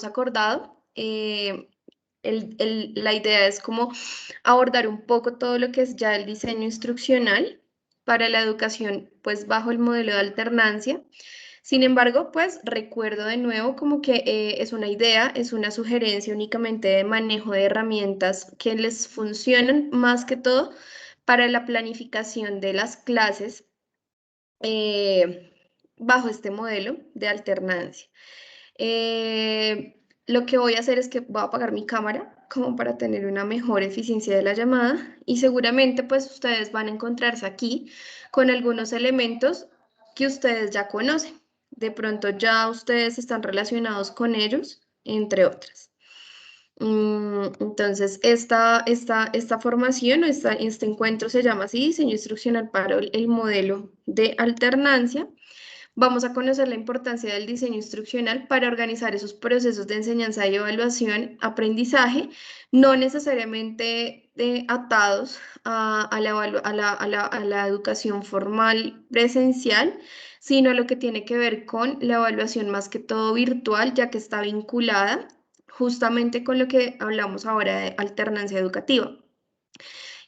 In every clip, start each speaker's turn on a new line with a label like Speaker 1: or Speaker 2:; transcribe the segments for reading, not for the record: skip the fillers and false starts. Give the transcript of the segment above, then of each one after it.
Speaker 1: acordado. La idea es como abordar un poco todo lo que es ya el diseño instruccional para la educación, pues bajo el modelo de alternancia. Sin embargo, pues recuerdo de nuevo como que es una idea, es una sugerencia únicamente de manejo de herramientas que les funcionan más que todo para la planificación de las clases eh, bajo este modelo de alternancia. Lo que voy a hacer es que voy a apagar mi cámara como para tener una mejor eficiencia de la llamada y seguramente pues ustedes van a encontrarse aquí con algunos elementos que ustedes ya conocen. De pronto ya ustedes están relacionados con ellos, entre otras. Entonces, esta formación, este encuentro se llama así, diseño instruccional para el modelo de alternancia. Vamos a conocer la importancia del diseño instruccional para organizar esos procesos de enseñanza y evaluación, aprendizaje, no necesariamente atados a la educación formal presencial, sino lo que tiene que ver con la evaluación más que todo virtual, ya que está vinculada justamente con lo que hablamos ahora de alternancia educativa.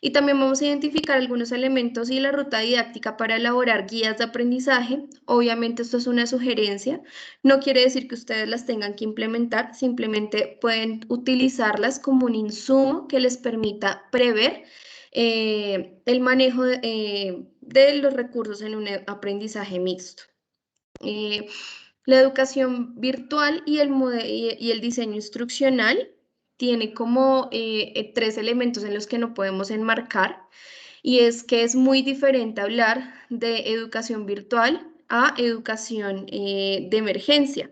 Speaker 1: Y también vamos a identificar algunos elementos y la ruta didáctica para elaborar guías de aprendizaje. Obviamente esto es una sugerencia, no quiere decir que ustedes las tengan que implementar, simplemente pueden utilizarlas como un insumo que les permita prever el manejo de los recursos en un aprendizaje mixto. La educación virtual y el diseño instruccional tiene como tres elementos en los que no podemos enmarcar, y es que es muy diferente hablar de educación virtual a educación de emergencia.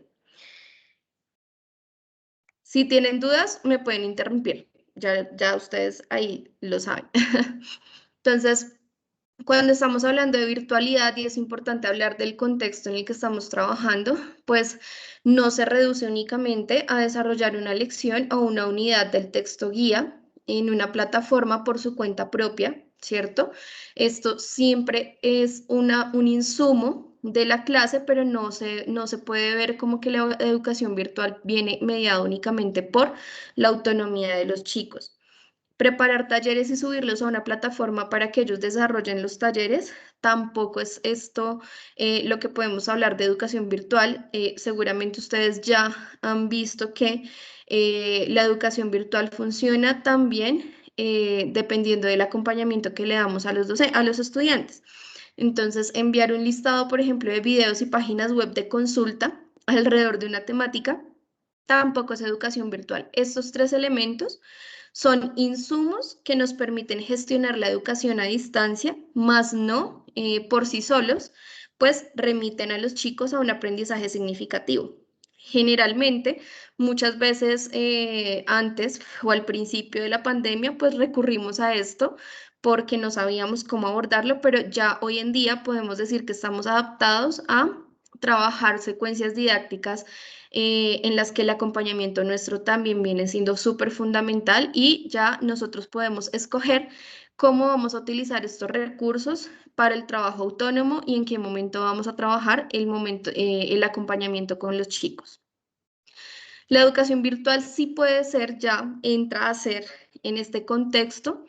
Speaker 1: Si tienen dudas, me pueden interrumpir. Ya ustedes ahí lo saben. Entonces, cuando estamos hablando de virtualidad y es importante hablar del contexto en el que estamos trabajando, pues no se reduce únicamente a desarrollar una lección o una unidad del texto guía en una plataforma por su cuenta propia, ¿cierto? Esto siempre es un insumo de la clase, pero no se puede ver como que la educación virtual viene mediada únicamente por la autonomía de los chicos. Preparar talleres y subirlos a una plataforma para que ellos desarrollen los talleres, tampoco es esto lo que podemos hablar de educación virtual. Seguramente ustedes ya han visto que la educación virtual funciona también dependiendo del acompañamiento que le damos a a los estudiantes. Entonces, enviar un listado, por ejemplo, de videos y páginas web de consulta alrededor de una temática tampoco es educación virtual. Estos tres elementos son insumos que nos permiten gestionar la educación a distancia, más no por sí solos, pues remiten a los chicos a un aprendizaje significativo. Generalmente, muchas veces antes o al principio de la pandemia, pues recurrimos a esto porque no sabíamos cómo abordarlo, pero ya hoy en día podemos decir que estamos adaptados a trabajar secuencias didácticas en las que el acompañamiento nuestro también viene siendo súper fundamental y ya nosotros podemos escoger cómo vamos a utilizar estos recursos para el trabajo autónomo y en qué momento vamos a trabajar el acompañamiento con los chicos. La educación virtual sí puede ser, ya entra a ser en este contexto,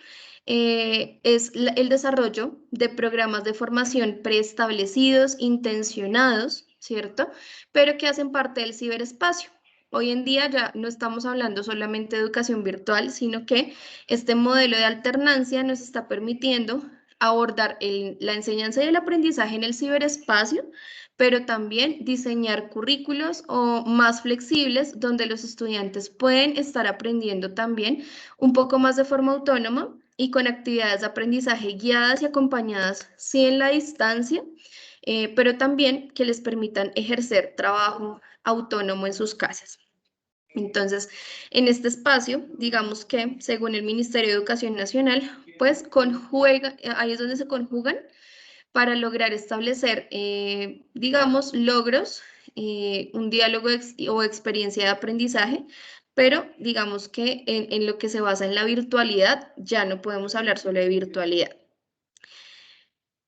Speaker 1: el desarrollo de programas de formación preestablecidos, intencionados, ¿cierto? Pero que hacen parte del ciberespacio. Hoy en día ya no estamos hablando solamente de educación virtual, sino que este modelo de alternancia nos está permitiendo abordar la enseñanza y el aprendizaje en el ciberespacio, pero también diseñar currículos o más flexibles donde los estudiantes pueden estar aprendiendo también un poco más de forma autónoma y con actividades de aprendizaje guiadas y acompañadas, sí en la distancia, pero también que les permitan ejercer trabajo autónomo en sus casas. Entonces, en este espacio, digamos que según el Ministerio de Educación Nacional, pues ahí es donde se conjugan para lograr establecer, digamos, logros, un diálogo o experiencia de aprendizaje, pero digamos que en lo que se basa en la virtualidad, ya no podemos hablar solo de virtualidad.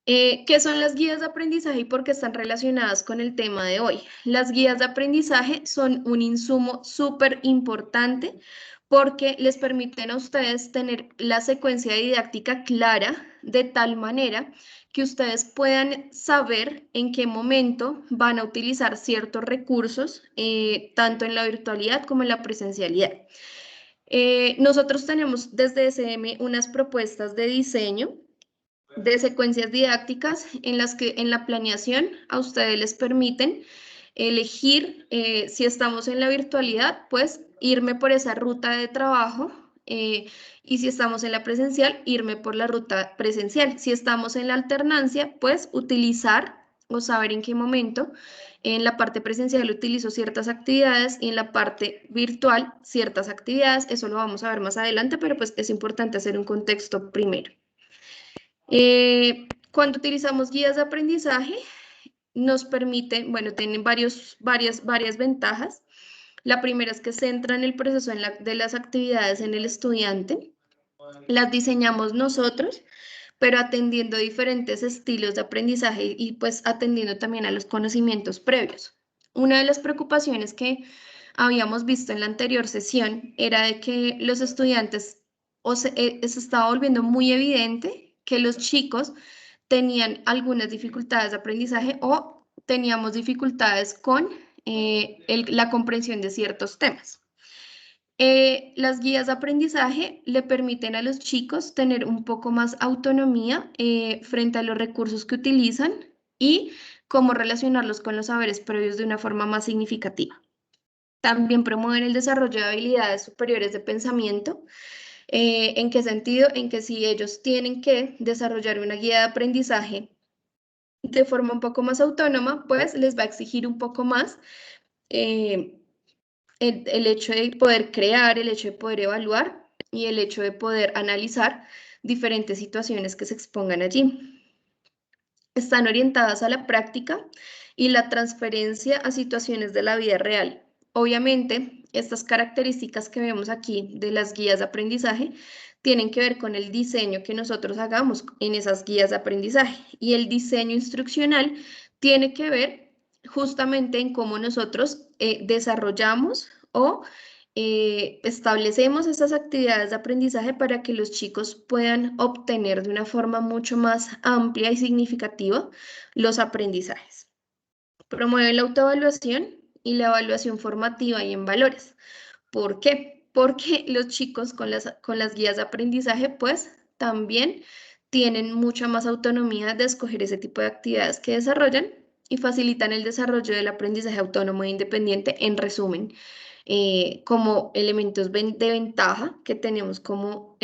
Speaker 1: ¿Qué son las guías de aprendizaje y por qué están relacionadas con el tema de hoy? Las guías de aprendizaje son un insumo súper importante porque les permiten a ustedes tener la secuencia didáctica clara de tal manera que ustedes puedan saber en qué momento van a utilizar ciertos recursos, tanto en la virtualidad como en la presencialidad. Nosotros tenemos desde SM unas propuestas de diseño de secuencias didácticas en las que en la planeación a ustedes les permiten elegir si estamos en la virtualidad, pues irme por esa ruta de trabajo y si estamos en la presencial, irme por la ruta presencial. Si estamos en la alternancia, pues utilizar o saber en qué momento en la parte presencial utilizo ciertas actividades y en la parte virtual ciertas actividades. Eso lo vamos a ver más adelante, pero pues es importante hacer un contexto primero. Cuando utilizamos guías de aprendizaje, nos permiten, bueno, tienen varias ventajas. La primera es que centran el proceso de las actividades en el estudiante. Las diseñamos nosotros, pero atendiendo diferentes estilos de aprendizaje y pues atendiendo también a los conocimientos previos. Una de las preocupaciones que habíamos visto en la anterior sesión era de que los estudiantes, se estaba volviendo muy evidente que los chicos tenían algunas dificultades de aprendizaje o teníamos dificultades con la comprensión de ciertos temas. Las guías de aprendizaje le permiten a los chicos tener un poco más autonomía frente a los recursos que utilizan y cómo relacionarlos con los saberes previos de una forma más significativa. También promueven el desarrollo de habilidades superiores de pensamiento. ¿En qué sentido? En que si ellos tienen que desarrollar una guía de aprendizaje de forma un poco más autónoma, pues les va a exigir un poco más el hecho de poder crear, el hecho de poder evaluar y el hecho de poder analizar diferentes situaciones que se expongan allí. Están orientadas a la práctica y la transferencia a situaciones de la vida real. Obviamente, estas características que vemos aquí de las guías de aprendizaje tienen que ver con el diseño que nosotros hagamos en esas guías de aprendizaje y el diseño instruccional tiene que ver justamente en cómo nosotros desarrollamos o establecemos estas actividades de aprendizaje para que los chicos puedan obtener de una forma mucho más amplia y significativa los aprendizajes. Promueve la autoevaluación y la evaluación formativa y en valores. ¿Por qué? Porque los chicos con las guías de aprendizaje pues también tienen mucha más autonomía de escoger ese tipo de actividades que desarrollan y facilitan el desarrollo del aprendizaje autónomo e independiente, en resumen, como elementos de ventaja que tenemos como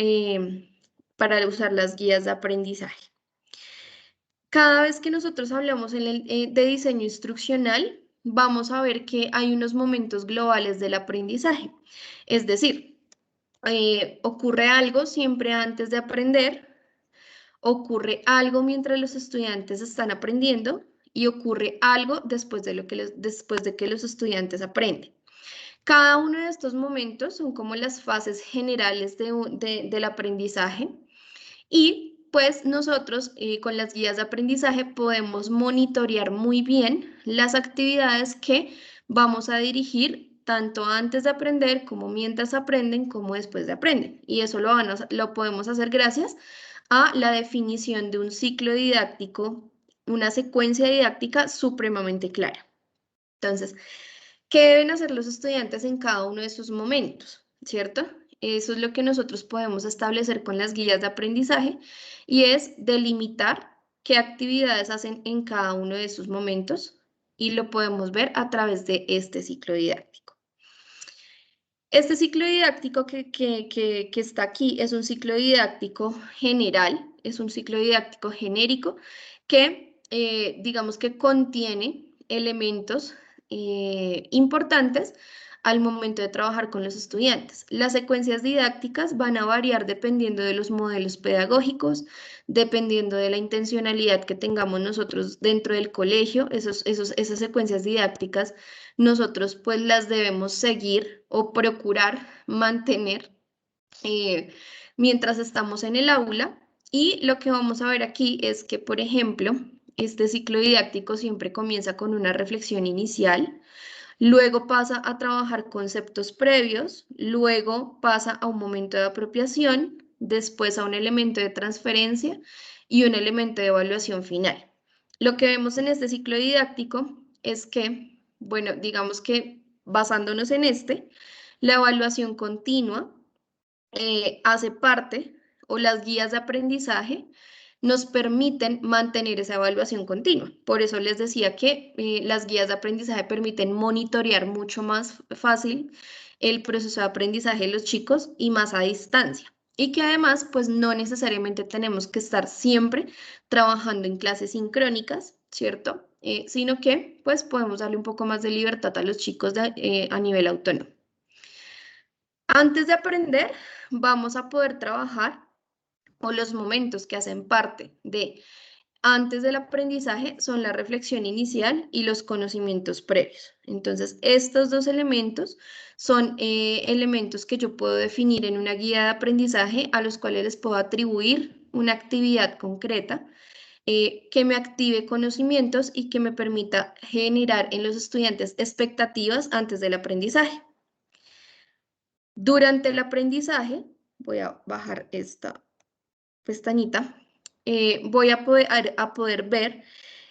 Speaker 1: para usar las guías de aprendizaje. Cada vez que nosotros hablamos de diseño instruccional, vamos a ver que hay unos momentos globales del aprendizaje. Es decir, ocurre algo siempre antes de aprender, ocurre algo mientras los estudiantes están aprendiendo y ocurre algo después de que los estudiantes aprenden. Cada uno de estos momentos son como las fases generales del aprendizaje y pues nosotros con las guías de aprendizaje podemos monitorear muy bien las actividades que vamos a dirigir tanto antes de aprender como mientras aprenden como después de aprenden. Y eso lo podemos hacer gracias a la definición de un ciclo didáctico, una secuencia didáctica supremamente clara. Entonces, ¿qué deben hacer los estudiantes en cada uno de estos momentos? ¿Cierto? Eso es lo que nosotros podemos establecer con las guías de aprendizaje y es delimitar qué actividades hacen en cada uno de sus momentos y lo podemos ver a través de este ciclo didáctico. Este ciclo didáctico que está aquí es un ciclo didáctico general, es un ciclo didáctico genérico que digamos que contiene elementos importantes al momento de trabajar con los estudiantes. Las secuencias didácticas van a variar dependiendo de los modelos pedagógicos, dependiendo de la intencionalidad que tengamos nosotros dentro del colegio. Esas secuencias didácticas nosotros pues las debemos seguir o procurar mantener mientras estamos en el aula Y lo que vamos a ver aquí es que, por ejemplo, este ciclo didáctico siempre comienza con una reflexión inicial, luego pasa a trabajar conceptos previos, luego pasa a un momento de apropiación, después a un elemento de transferencia y un elemento de evaluación final. Lo que vemos en este ciclo didáctico es que, bueno, digamos que basándonos en este, la evaluación continua hace parte o las guías de aprendizaje nos permiten mantener esa evaluación continua. Por eso les decía que las guías de aprendizaje permiten monitorear mucho más fácil el proceso de aprendizaje de los chicos y más a distancia. Y que además, pues no necesariamente tenemos que estar siempre trabajando en clases sincrónicas, ¿cierto? Sino que pues podemos darle un poco más de libertad a los chicos a nivel autónomo. Antes de aprender, vamos a poder trabajar o los momentos que hacen parte de antes del aprendizaje son la reflexión inicial y los conocimientos previos. Entonces, estos dos elementos son elementos que yo puedo definir en una guía de aprendizaje a los cuales les puedo atribuir una actividad concreta que me active conocimientos y que me permita generar en los estudiantes expectativas antes del aprendizaje. Durante el aprendizaje, voy a bajar esta pestañita, voy a poder ver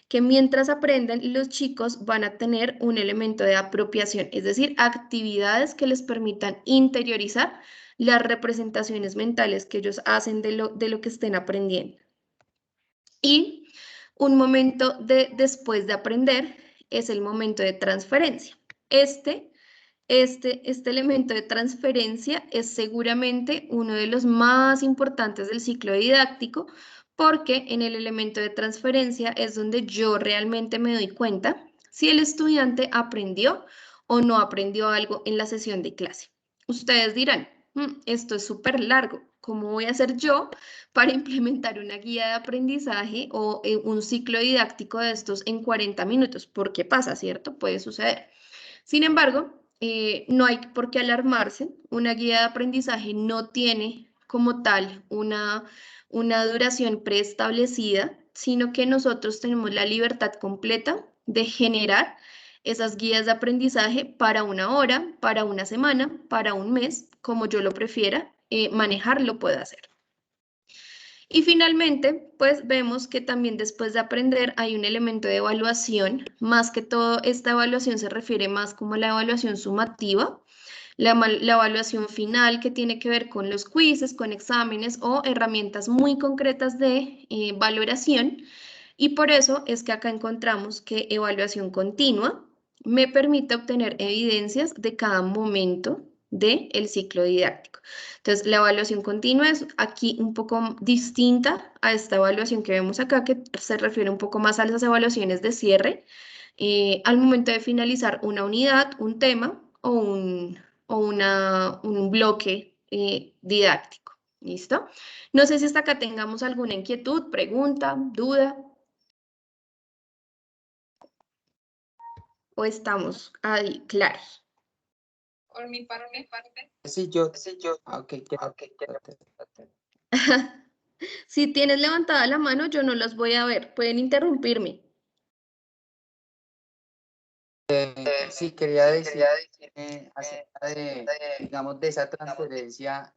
Speaker 1: que mientras aprenden, los chicos van a tener un elemento de apropiación, es decir, actividades que les permitan interiorizar las representaciones mentales que ellos hacen de lo que estén aprendiendo. Y un momento después de aprender es el momento de transferencia. Este elemento de transferencia es seguramente uno de los más importantes del ciclo didáctico porque en el elemento de transferencia es donde yo realmente me doy cuenta si el estudiante aprendió o no aprendió algo en la sesión de clase. Ustedes dirán, esto es súper largo, ¿cómo voy a hacer yo para implementar una guía de aprendizaje o un ciclo didáctico de estos en 40 minutos? Porque pasa, ¿cierto? Puede suceder. Sin embargo, no hay por qué alarmarse. Una guía de aprendizaje no tiene como tal una duración preestablecida, sino que nosotros tenemos la libertad completa de generar esas guías de aprendizaje para una hora, para una semana, para un mes, como yo lo prefiera, manejarlo puede hacer. Y finalmente, pues vemos que también después de aprender hay un elemento de evaluación. Más que todo, esta evaluación se refiere más como a la evaluación sumativa, la evaluación final que tiene que ver con los quizzes, con exámenes o herramientas muy concretas de valoración. Y por eso es que acá encontramos que evaluación continua me permite obtener evidencias de cada momento del ciclo didáctico. Entonces, la evaluación continua es aquí un poco distinta a esta evaluación que vemos acá, que se refiere un poco más a las evaluaciones de cierre, al momento de finalizar una unidad, un tema o un bloque didáctico. ¿Listo? No sé si hasta acá tengamos alguna inquietud, pregunta, duda. ¿O estamos ahí claros?
Speaker 2: Por mi parte.
Speaker 3: Sí, yo. Ok,
Speaker 1: Si tienes levantada la mano, yo no los voy a ver. Pueden interrumpirme.
Speaker 3: sí, quería decir acerca de, digamos, de esa transferencia,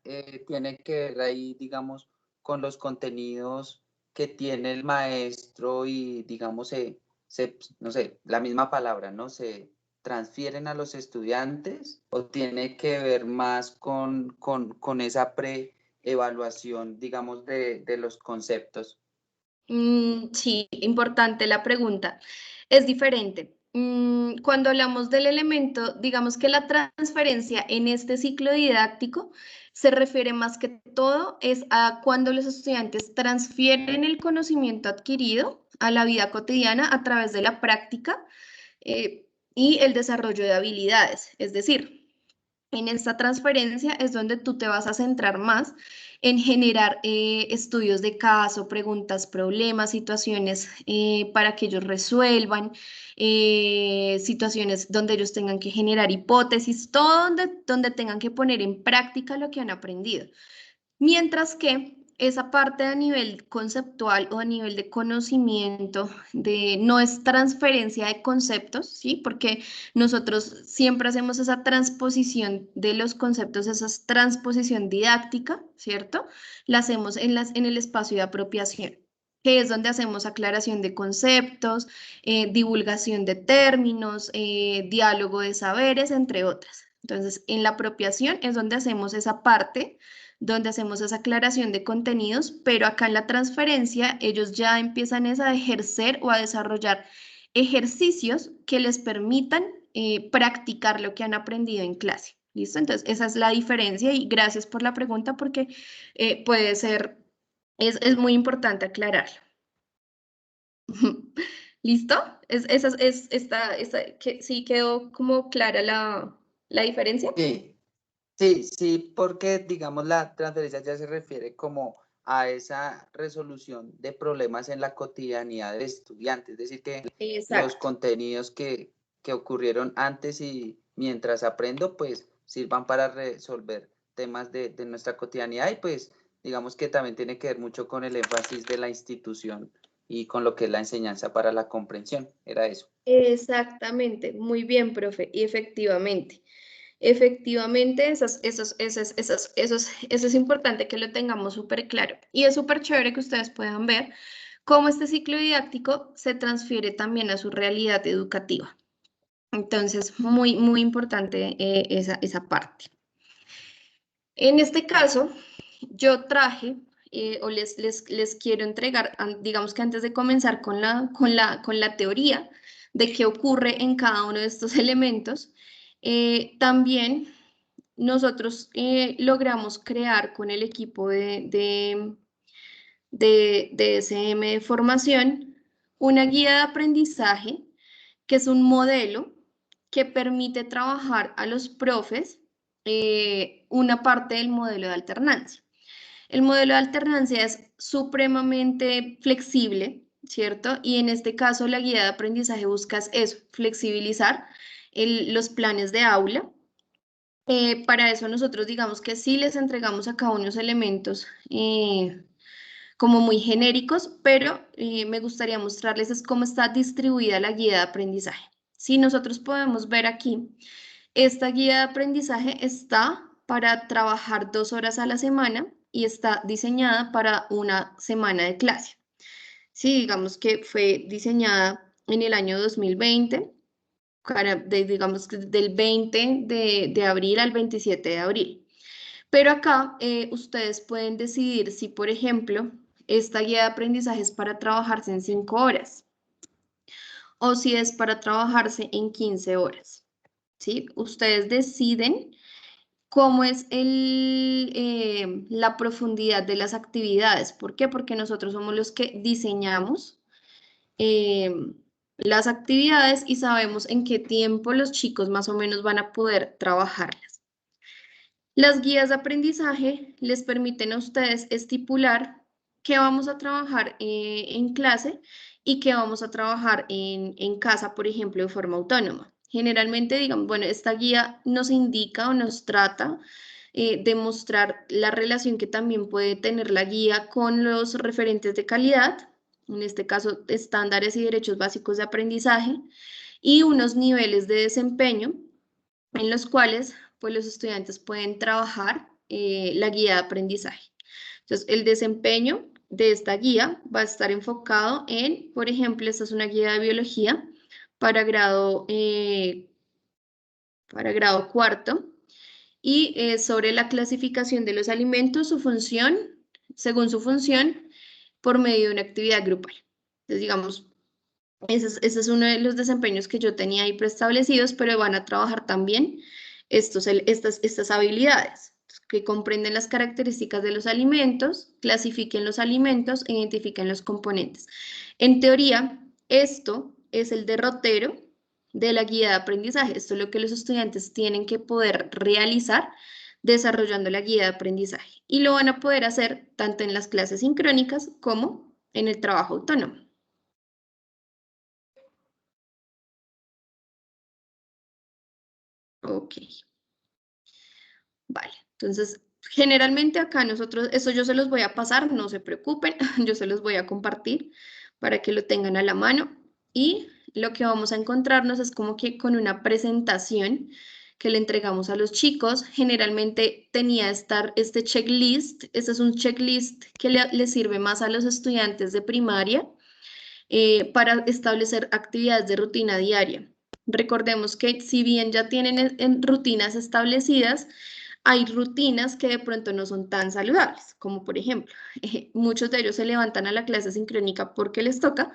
Speaker 3: tiene que ver ahí, digamos, con los contenidos que tiene el maestro y, digamos, no sé, la misma palabra, ¿no? Se transfieren a los estudiantes o tiene que ver más con esa pre-evaluación, digamos, de los conceptos.
Speaker 1: Sí, importante la pregunta. Es diferente. Cuando hablamos del elemento, digamos que la transferencia en este ciclo didáctico se refiere más que todo es a cuando los estudiantes transfieren el conocimiento adquirido a la vida cotidiana a través de la práctica y el desarrollo de habilidades. Es decir, en esta transferencia es donde tú te vas a centrar más en generar estudios de caso, preguntas, problemas, situaciones para que ellos resuelvan, situaciones donde ellos tengan que generar hipótesis, todo donde tengan que poner en práctica lo que han aprendido. Mientras que esa parte a nivel conceptual o a nivel de conocimiento, no es transferencia de conceptos, ¿sí? Porque nosotros siempre hacemos esa transposición de los conceptos, esa transposición didáctica, ¿cierto? La hacemos en el espacio de apropiación, que es donde hacemos aclaración de conceptos, divulgación de términos, diálogo de saberes, entre otras. Entonces, en la apropiación es donde hacemos esa parte, donde hacemos esa aclaración de contenidos, pero acá en la transferencia ellos ya empiezan a ejercer o a desarrollar ejercicios que les permitan practicar lo que han aprendido en clase. ¿Listo? Entonces, esa es la diferencia y gracias por la pregunta porque puede ser, es muy importante aclararlo. ¿Listo? Sí quedó como clara la diferencia.
Speaker 3: Sí, porque digamos la transferencia ya se refiere como a esa resolución de problemas en la cotidianidad del estudiante, es decir, que los
Speaker 1: Exacto.
Speaker 3: contenidos que ocurrieron antes y mientras aprendo, pues sirvan para resolver temas de nuestra cotidianidad y pues digamos que también tiene que ver mucho con el énfasis de la institución y con lo que es la enseñanza para la comprensión, era eso.
Speaker 1: Exactamente, muy bien, profe, y efectivamente. Efectivamente, eso es importante que lo tengamos súper claro. Y es súper chévere que ustedes puedan ver cómo este ciclo didáctico se transfiere también a su realidad educativa. Entonces, muy, muy importante esa parte. En este caso, yo traje o les quiero entregar, digamos que antes de comenzar con la teoría de qué ocurre en cada uno de estos elementos, también nosotros logramos crear con el equipo de SM de formación una guía de aprendizaje que es un modelo que permite trabajar a los profes una parte del modelo de alternancia. El modelo de alternancia es supremamente flexible, ¿cierto? Y en este caso la guía de aprendizaje busca eso, flexibilizar los planes de aula. Para eso nosotros digamos que sí les entregamos acá unos elementos como muy genéricos, pero me gustaría mostrarles es cómo está distribuida la guía de aprendizaje. Si nosotros podemos ver aquí, esta guía de aprendizaje está para trabajar 2 horas a la semana y está diseñada para una semana de clase. Sí, digamos que fue diseñada en el año 2020, digamos que del 20 de abril al 27 de abril. Pero acá ustedes pueden decidir si, por ejemplo, esta guía de aprendizaje es para trabajarse en 5 horas o si es para trabajarse en 15 horas. ¿Sí? Ustedes deciden cómo es la profundidad de las actividades. ¿Por qué? Porque nosotros somos los que diseñamos eh, las actividades y sabemos en qué tiempo los chicos más o menos van a poder trabajarlas. Las guías de aprendizaje les permiten a ustedes estipular qué vamos a trabajar en clase y qué vamos a trabajar en casa, por ejemplo, de forma autónoma. Generalmente, digamos, bueno, esta guía nos indica o nos trata de mostrar la relación que también puede tener la guía con los referentes de calidad, en este caso, estándares y derechos básicos de aprendizaje, y unos niveles de desempeño en los cuales pues, los estudiantes pueden trabajar la guía de aprendizaje. Entonces, el desempeño de esta guía va a estar enfocado en, por ejemplo, esta es una guía de biología para grado cuarto y sobre la clasificación de los alimentos, su función, según su función, por medio de una actividad grupal. Entonces, digamos, ese es uno de los desempeños que yo tenía ahí preestablecidos, pero van a trabajar también estas habilidades que comprenden las características de los alimentos, clasifiquen los alimentos e identifiquen los componentes. En teoría, esto es el derrotero de la guía de aprendizaje. Esto es lo que los estudiantes tienen que poder realizar desarrollando la guía de aprendizaje. Y lo van a poder hacer tanto en las clases sincrónicas como en el trabajo autónomo. Ok. Vale, entonces Generalmente acá nosotros, eso yo se los voy a pasar, no se preocupen, yo se los voy a compartir para que lo tengan a la mano. Y lo que vamos a encontrarnos es como que con una presentación que le entregamos a los chicos. Generalmente tenía este checklist. Este es un checklist que le sirve más a los estudiantes de primaria para establecer actividades de rutina diaria. Recordemos que si bien ya tienen rutinas establecidas, hay rutinas que de pronto no son tan saludables, como por ejemplo, muchos de ellos se levantan a la clase sincrónica porque les toca,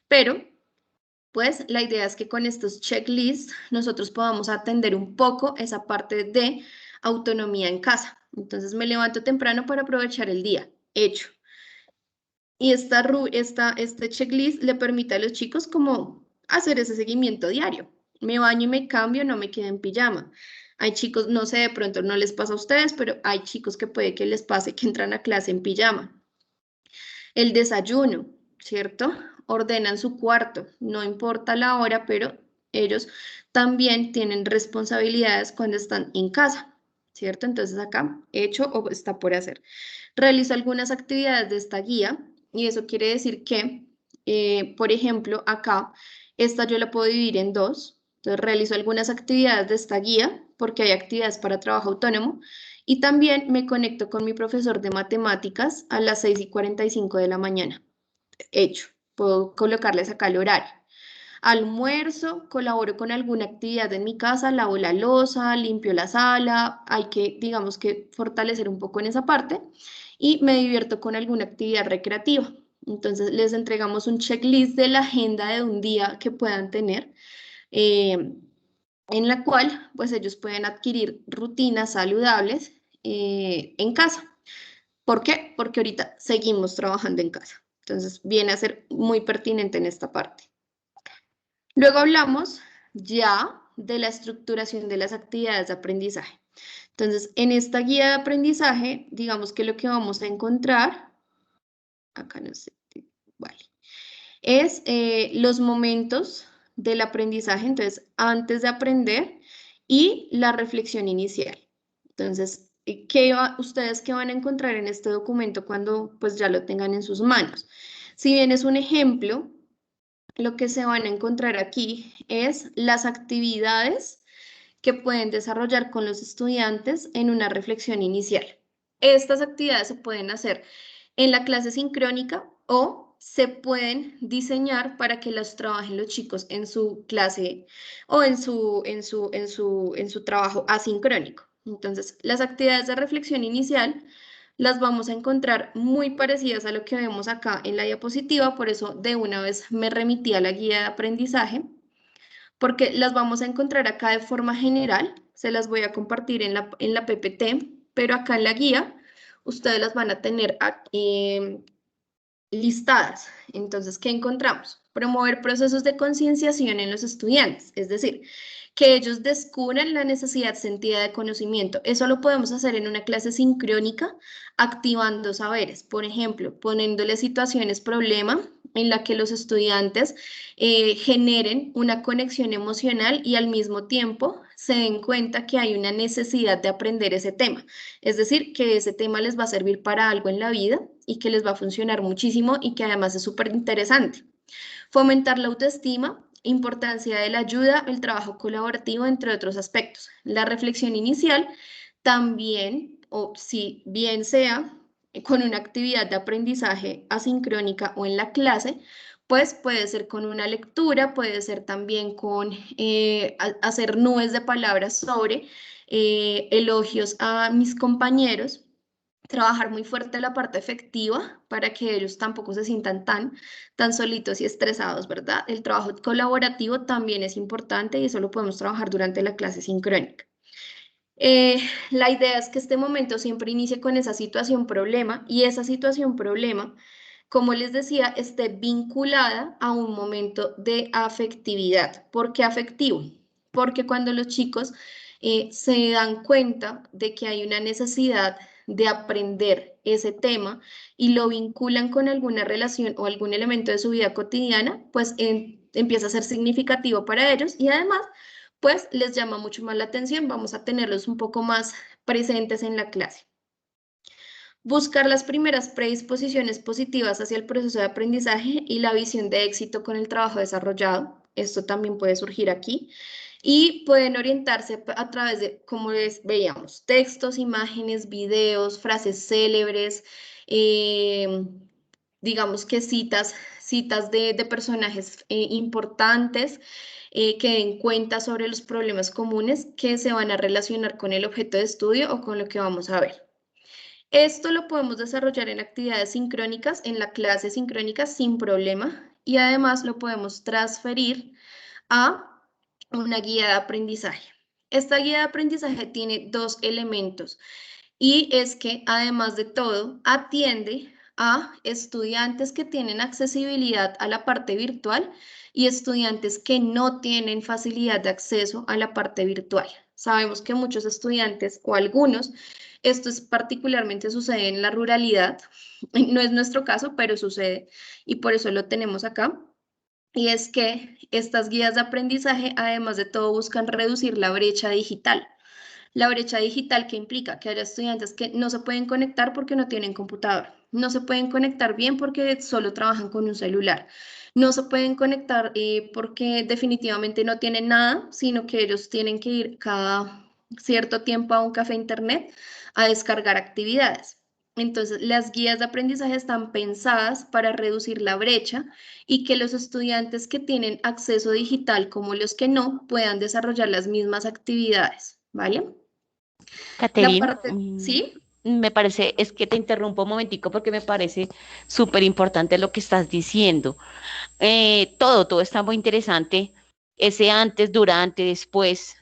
Speaker 1: pero pues la idea es que con estos checklists nosotros podamos atender un poco esa parte de autonomía en casa. Entonces me levanto temprano para aprovechar el día, hecho. Y este checklist le permite a los chicos como hacer ese seguimiento diario. Me baño y me cambio, no me quedo en pijama. Hay chicos, no sé, de pronto no les pasa a ustedes, pero hay chicos que puede que les pase que entran a clase en pijama. El desayuno, ¿cierto? Ordenan su cuarto, no importa la hora, pero ellos también tienen responsabilidades cuando están en casa, ¿cierto? Entonces acá, hecho o está por hacer. Realizo algunas actividades de esta guía y eso quiere decir que, por ejemplo, acá, esta yo la puedo dividir en dos. Entonces, realizo algunas actividades de esta guía porque hay actividades para trabajo autónomo y también me conecto con mi profesor de matemáticas a las 6:45 de la mañana. Hecho, puedo colocarles acá el horario. Almuerzo, colaboro con alguna actividad en mi casa, lavo la loza, limpio la sala, hay que, digamos que, fortalecer un poco en esa parte y me divierto con alguna actividad recreativa. Entonces, les entregamos un checklist de la agenda de un día que puedan tener, en la cual, pues, ellos pueden adquirir rutinas saludables en casa. ¿Por qué? Porque ahorita seguimos trabajando en casa. Entonces, viene a ser muy pertinente en esta parte. Luego hablamos ya de la estructuración de las actividades de aprendizaje. Entonces, en esta guía de aprendizaje, digamos que lo que vamos a encontrar, acá no sé, vale, es los momentos del aprendizaje, entonces, antes de aprender y la reflexión inicial. Entonces, ¿ustedes qué van a encontrar en este documento cuando pues ya lo tengan en sus manos? Si bien es un ejemplo, lo que se van a encontrar aquí es las actividades que pueden desarrollar con los estudiantes en una reflexión inicial. Estas actividades se pueden hacer en la clase sincrónica o se pueden diseñar para que las trabajen los chicos en su clase o en su trabajo asincrónico. Entonces, las actividades de reflexión inicial las vamos a encontrar muy parecidas a lo que vemos acá en la diapositiva, por eso de una vez me remití a la guía de aprendizaje, porque las vamos a encontrar acá de forma general, se las voy a compartir en la PPT, pero acá en la guía ustedes las van a tener listadas. Entonces, ¿qué encontramos? Promover procesos de concienciación en los estudiantes, es decir, que ellos descubran la necesidad sentida de conocimiento. Eso lo podemos hacer en una clase sincrónica, activando saberes, por ejemplo, poniéndole situaciones problema en la que los estudiantes generen una conexión emocional y al mismo tiempo se den cuenta que hay una necesidad de aprender ese tema. Es decir, que ese tema les va a servir para algo en la vida y que les va a funcionar muchísimo y que además es súper interesante. Fomentar la autoestima, importancia de la ayuda, el trabajo colaborativo, entre otros aspectos. La reflexión inicial también, o si bien sea con una actividad de aprendizaje asincrónica o en la clase, pues puede ser con una lectura, puede ser también con hacer nubes de palabras sobre elogios a mis compañeros, trabajar muy fuerte la parte efectiva para que ellos tampoco se sientan tan solitos y estresados, ¿verdad? El trabajo colaborativo también es importante y eso lo podemos trabajar durante la clase sincrónica. La idea es que este momento siempre inicie con esa situación problema y esa situación problema, como les decía, esté vinculada a un momento de afectividad. ¿Por qué afectivo? Porque cuando los chicos se dan cuenta de que hay una necesidad de aprender ese tema y lo vinculan con alguna relación o algún elemento de su vida cotidiana, pues empieza a ser significativo para ellos y además pues les llama mucho más la atención, vamos a tenerlos un poco más presentes en la clase. Buscar las primeras predisposiciones positivas hacia el proceso de aprendizaje y la visión de éxito con el trabajo desarrollado. Esto también puede surgir aquí. Y pueden orientarse a través de, como les veíamos, textos, imágenes, videos, frases célebres, digamos que citas de personajes importantes que den cuenta sobre los problemas comunes que se van a relacionar con el objeto de estudio o con lo que vamos a ver. Esto lo podemos desarrollar en actividades sincrónicas, en la clase sincrónica sin problema, y además lo podemos transferir a una guía de aprendizaje. Esta guía de aprendizaje tiene dos elementos y es que además de todo atiende a estudiantes que tienen accesibilidad a la parte virtual y estudiantes que no tienen facilidad de acceso a la parte virtual. Sabemos que muchos estudiantes o algunos, esto es particularmente sucede en la ruralidad, no es nuestro caso, pero sucede y por eso lo tenemos acá. Y es que estas guías de aprendizaje, además de todo, buscan reducir la brecha digital. La brecha digital que implica que haya estudiantes que no se pueden conectar porque no tienen computador, no se pueden conectar bien porque solo trabajan con un celular, no se pueden conectar porque definitivamente no tienen nada, sino que ellos tienen que ir cada cierto tiempo a un café internet a descargar actividades. Entonces, las guías de aprendizaje están pensadas para reducir la brecha y que los estudiantes que tienen acceso digital como los que no puedan desarrollar las mismas actividades, ¿vale? La
Speaker 4: Caterine,
Speaker 1: parte, ¿sí?
Speaker 4: me parece, es que te interrumpo un momentico porque me parece súper importante lo que estás diciendo. Todo está muy interesante, ese antes, durante, después.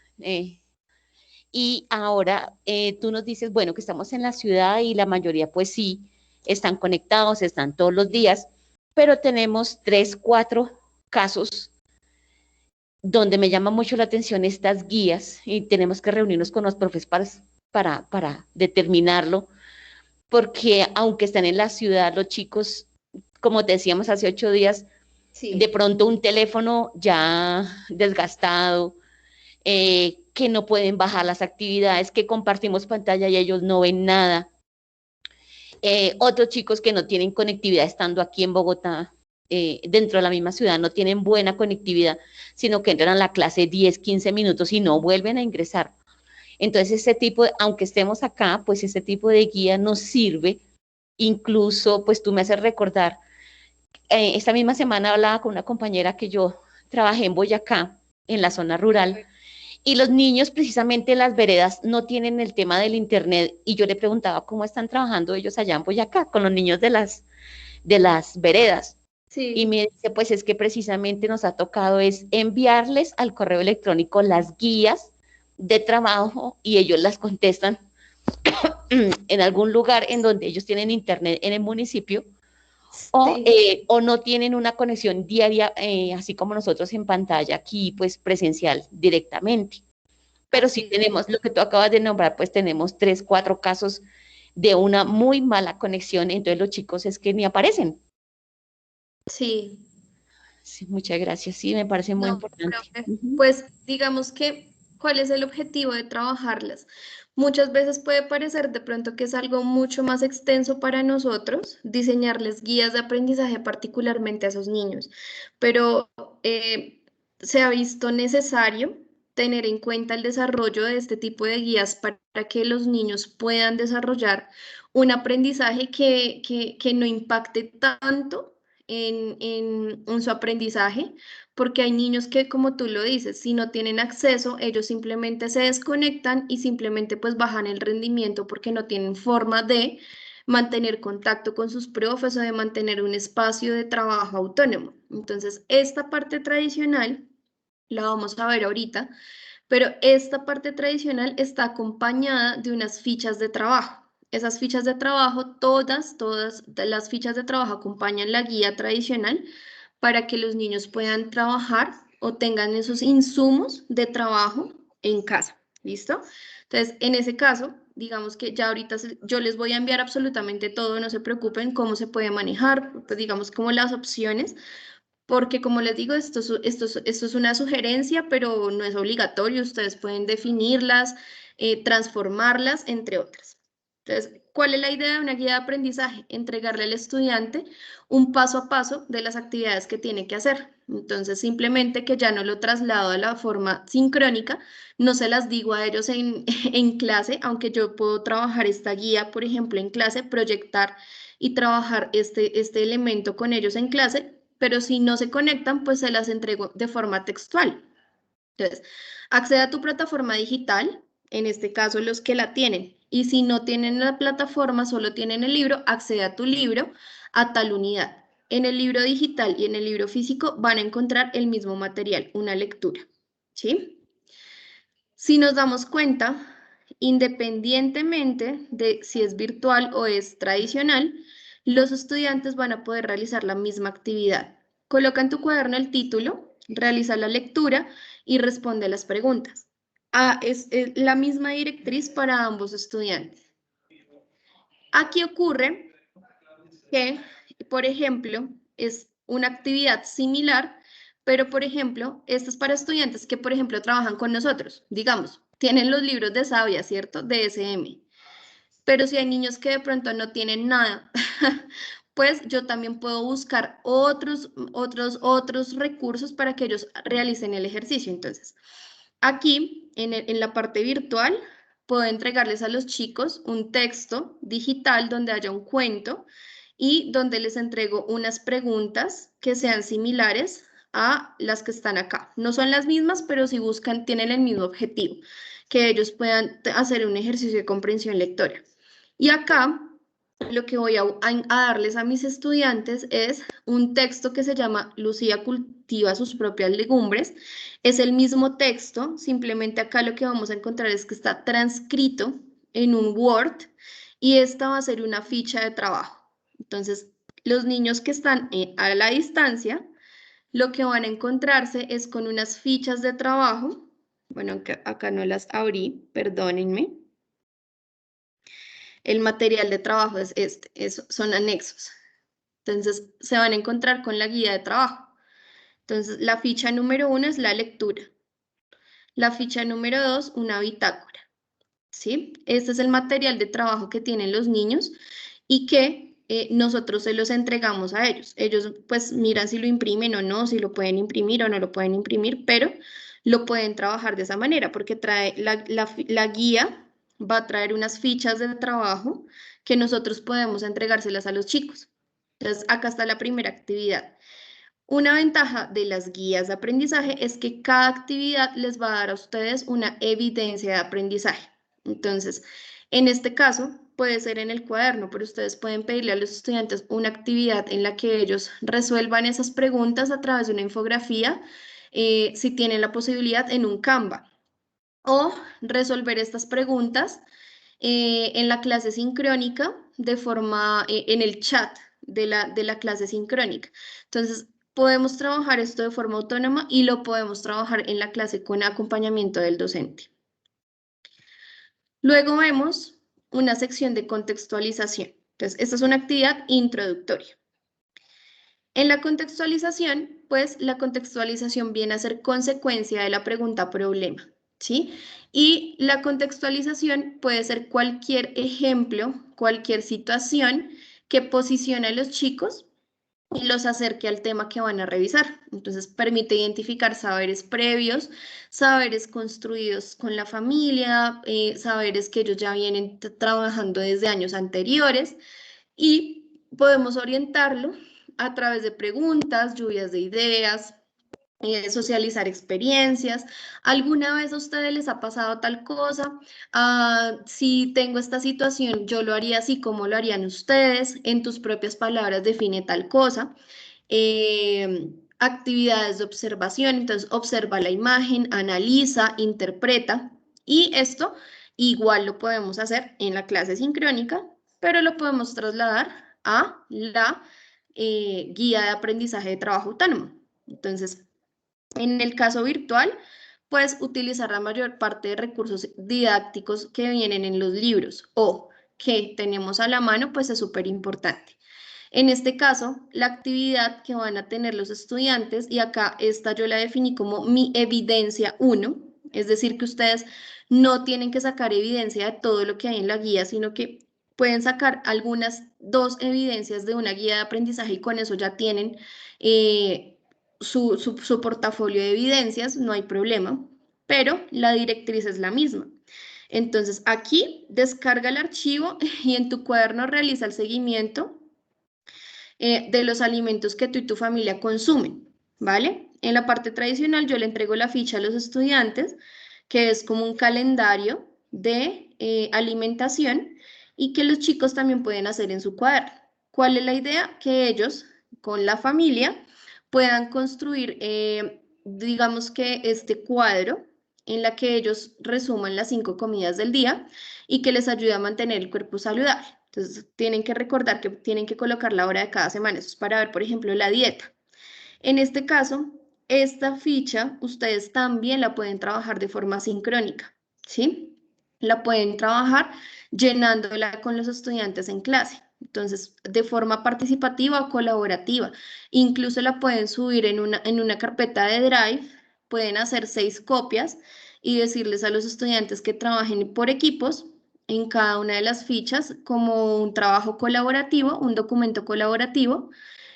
Speaker 4: Y ahora tú nos dices, bueno, que estamos en la ciudad y la mayoría pues sí, están conectados, están todos los días, pero tenemos 3, 4 casos donde me llama mucho la atención estas guías y tenemos que reunirnos con los profes para determinarlo, porque aunque están en la ciudad, los chicos, como te decíamos hace 8 días, de
Speaker 1: Sí.
Speaker 4: pronto un teléfono ya desgastado, que no pueden bajar las actividades, que compartimos pantalla y ellos no ven nada. Otros chicos que no tienen conectividad estando aquí en Bogotá, dentro de la misma ciudad, no tienen buena conectividad, sino que entran a la clase 10, 15 minutos y no vuelven a ingresar. Entonces, aunque estemos acá, pues ese tipo de guía nos sirve. Incluso, pues tú me haces recordar, esta misma semana hablaba con una compañera que yo trabajé en Boyacá, en la zona rural, y los niños precisamente en las veredas no tienen el tema del internet, y yo le preguntaba cómo están trabajando ellos allá en Boyacá con los niños de las veredas. Y
Speaker 1: Sí.
Speaker 4: me dice, pues es que precisamente nos ha tocado es enviarles al correo electrónico las guías de trabajo y ellos las contestan en algún lugar en donde ellos tienen internet en el municipio
Speaker 1: Sí.
Speaker 4: o no tienen una conexión diaria, así como nosotros en pantalla aquí, pues presencial directamente. Pero sí
Speaker 1: Así es.
Speaker 4: tenemos lo que tú acabas de nombrar, pues tenemos 3, 4 casos de una muy mala conexión, entonces los chicos es que ni aparecen.
Speaker 1: Sí.
Speaker 4: Sí, muchas gracias, sí, me parece muy
Speaker 1: No,
Speaker 4: importante.
Speaker 1: profe.
Speaker 4: Ujú.
Speaker 1: Pues digamos que, ¿cuál es el objetivo de trabajarlas? Muchas veces puede parecer de pronto que es algo mucho más extenso para nosotros, diseñarles guías de aprendizaje particularmente a esos niños, pero se ha visto necesario tener en cuenta el desarrollo de este tipo de guías para que los niños puedan desarrollar un aprendizaje que no impacte tanto en su aprendizaje, porque hay niños que, como tú lo dices, si no tienen acceso, ellos simplemente se desconectan y simplemente pues bajan el rendimiento porque no tienen forma de mantener contacto con sus profes o de mantener un espacio de trabajo autónomo. Entonces, esta parte tradicional la vamos a ver ahorita, pero esta parte tradicional está acompañada de unas fichas de trabajo. Esas fichas de trabajo, todas las fichas de trabajo acompañan la guía tradicional para que los niños puedan trabajar o tengan esos insumos de trabajo en casa. ¿Listo? Entonces, en ese caso, digamos que ya ahorita yo les voy a enviar absolutamente todo, no se preocupen cómo se puede manejar, pues digamos como las opciones, porque como les digo, esto es una sugerencia, pero no es obligatorio, ustedes pueden definirlas, transformarlas, entre otras. Entonces, ¿cuál es la idea de una guía de aprendizaje? Entregarle al estudiante un paso a paso de las actividades que tiene que hacer. Entonces, simplemente que ya no lo traslado a la forma sincrónica, no se las digo a ellos en, en clase, aunque yo puedo trabajar esta guía, por ejemplo, en clase, proyectar y trabajar este elemento con ellos en clase, pero si no se conectan, pues se las entrego de forma textual. Entonces, accede a tu plataforma digital, en este caso los que la tienen, y si no tienen la plataforma, solo tienen el libro, accede a tu libro a tal unidad. En el libro digital y en el libro físico van a encontrar el mismo material, una lectura, ¿sí? Si nos damos cuenta, independientemente de si es virtual o es tradicional, los estudiantes van a poder realizar la misma actividad. Coloca en tu cuaderno el título, realiza la lectura y responde las preguntas. Es la misma directriz para ambos estudiantes. Aquí ocurre que, por ejemplo, es una actividad similar, pero, por ejemplo, esto es para estudiantes que, por ejemplo, trabajan con nosotros. Digamos, tienen los libros de Sabia, ¿cierto? De SM. Pero si hay niños que de pronto no tienen nada, pues yo también puedo buscar otros recursos para que ellos realicen el ejercicio. Entonces, aquí, en la parte virtual, puedo entregarles a los chicos un texto digital donde haya un cuento y donde les entrego unas preguntas que sean similares a las que están acá. No son las mismas, pero si buscan, tienen el mismo objetivo, que ellos puedan hacer un ejercicio de comprensión lectora. Y acá lo que voy a darles a mis estudiantes es un texto que se llama Lucía cultiva sus propias legumbres. Es el mismo texto, simplemente acá lo que vamos a encontrar es que está transcrito en un Word y esta va a ser una ficha de trabajo. Entonces, los niños que están a la distancia, lo que van a encontrarse es con unas fichas de trabajo. Bueno, acá no las abrí, perdónenme. El material de trabajo es son anexos. Entonces, se van a encontrar con la guía de trabajo. Entonces, la ficha número 1 es la lectura. La ficha número 2, una bitácora. ¿Sí? Este es el material de trabajo que tienen los niños y que nosotros se los entregamos a ellos. Ellos pues miran si lo imprimen o no, si lo pueden imprimir o no lo pueden imprimir, pero lo pueden trabajar de esa manera porque trae la guía, va a traer unas fichas de trabajo que nosotros podemos entregárselas a los chicos. Entonces, acá está la primera actividad. Una ventaja de las guías de aprendizaje es que cada actividad les va a dar a ustedes una evidencia de aprendizaje. Entonces, en este caso, puede ser en el cuaderno, pero ustedes pueden pedirle a los estudiantes una actividad en la que ellos resuelvan esas preguntas a través de una infografía, si tienen la posibilidad, en un Canva. O resolver estas preguntas en la clase sincrónica de forma, en el chat de la clase sincrónica. Entonces, podemos trabajar esto de forma autónoma y lo podemos trabajar en la clase con acompañamiento del docente. Luego vemos una sección de contextualización. Entonces, esta es una actividad introductoria. En la contextualización, pues la contextualización viene a ser consecuencia de la pregunta problema, ¿sí? Y la contextualización puede ser cualquier ejemplo, cualquier situación que posicione a los chicos y los acerque al tema que van a revisar. Entonces, permite identificar saberes previos, saberes construidos con la familia, saberes que ellos ya vienen trabajando desde años anteriores y podemos orientarlo a través de preguntas, lluvias de ideas, socializar experiencias. ¿Alguna vez a ustedes les ha pasado tal cosa? Si tengo esta situación, yo lo haría así como lo harían ustedes. En tus propias palabras define tal cosa. Actividades de observación, entonces observa la imagen, analiza, interpreta. Y esto igual lo podemos hacer en la clase sincrónica, pero lo podemos trasladar a la guía de aprendizaje de trabajo autónomo. Entonces, en el caso virtual, puedes utilizar la mayor parte de recursos didácticos que vienen en los libros o que tenemos a la mano, pues es súper importante. En este caso, la actividad que van a tener los estudiantes, y acá esta yo la definí como mi evidencia 1, es decir, que ustedes no tienen que sacar evidencia de todo lo que hay en la guía, sino que pueden sacar algunas 2 evidencias de una guía de aprendizaje y con eso ya tienen su portafolio de evidencias, no hay problema, pero la directriz es la misma. Entonces, aquí descarga el archivo y en tu cuaderno realiza el seguimiento de los alimentos que tú y tu familia consumen, ¿vale? En la parte tradicional yo le entrego la ficha a los estudiantes, que es como un calendario de alimentación y que los chicos también pueden hacer en su cuaderno. ¿Cuál es la idea? Que ellos, con la familia, puedan construir, digamos que este cuadro en la que ellos resuman las 5 comidas del día y que les ayude a mantener el cuerpo saludable. Entonces, tienen que recordar que tienen que colocar la hora de cada semana. Eso es para ver, por ejemplo, la dieta. En este caso, esta ficha ustedes también la pueden trabajar de forma sincrónica, ¿sí? La pueden trabajar llenándola con los estudiantes en clase. Entonces, de forma participativa o colaborativa. Incluso la pueden subir en una carpeta de Drive, pueden hacer 6 copias y decirles a los estudiantes que trabajen por equipos en cada una de las fichas como un trabajo colaborativo, un documento colaborativo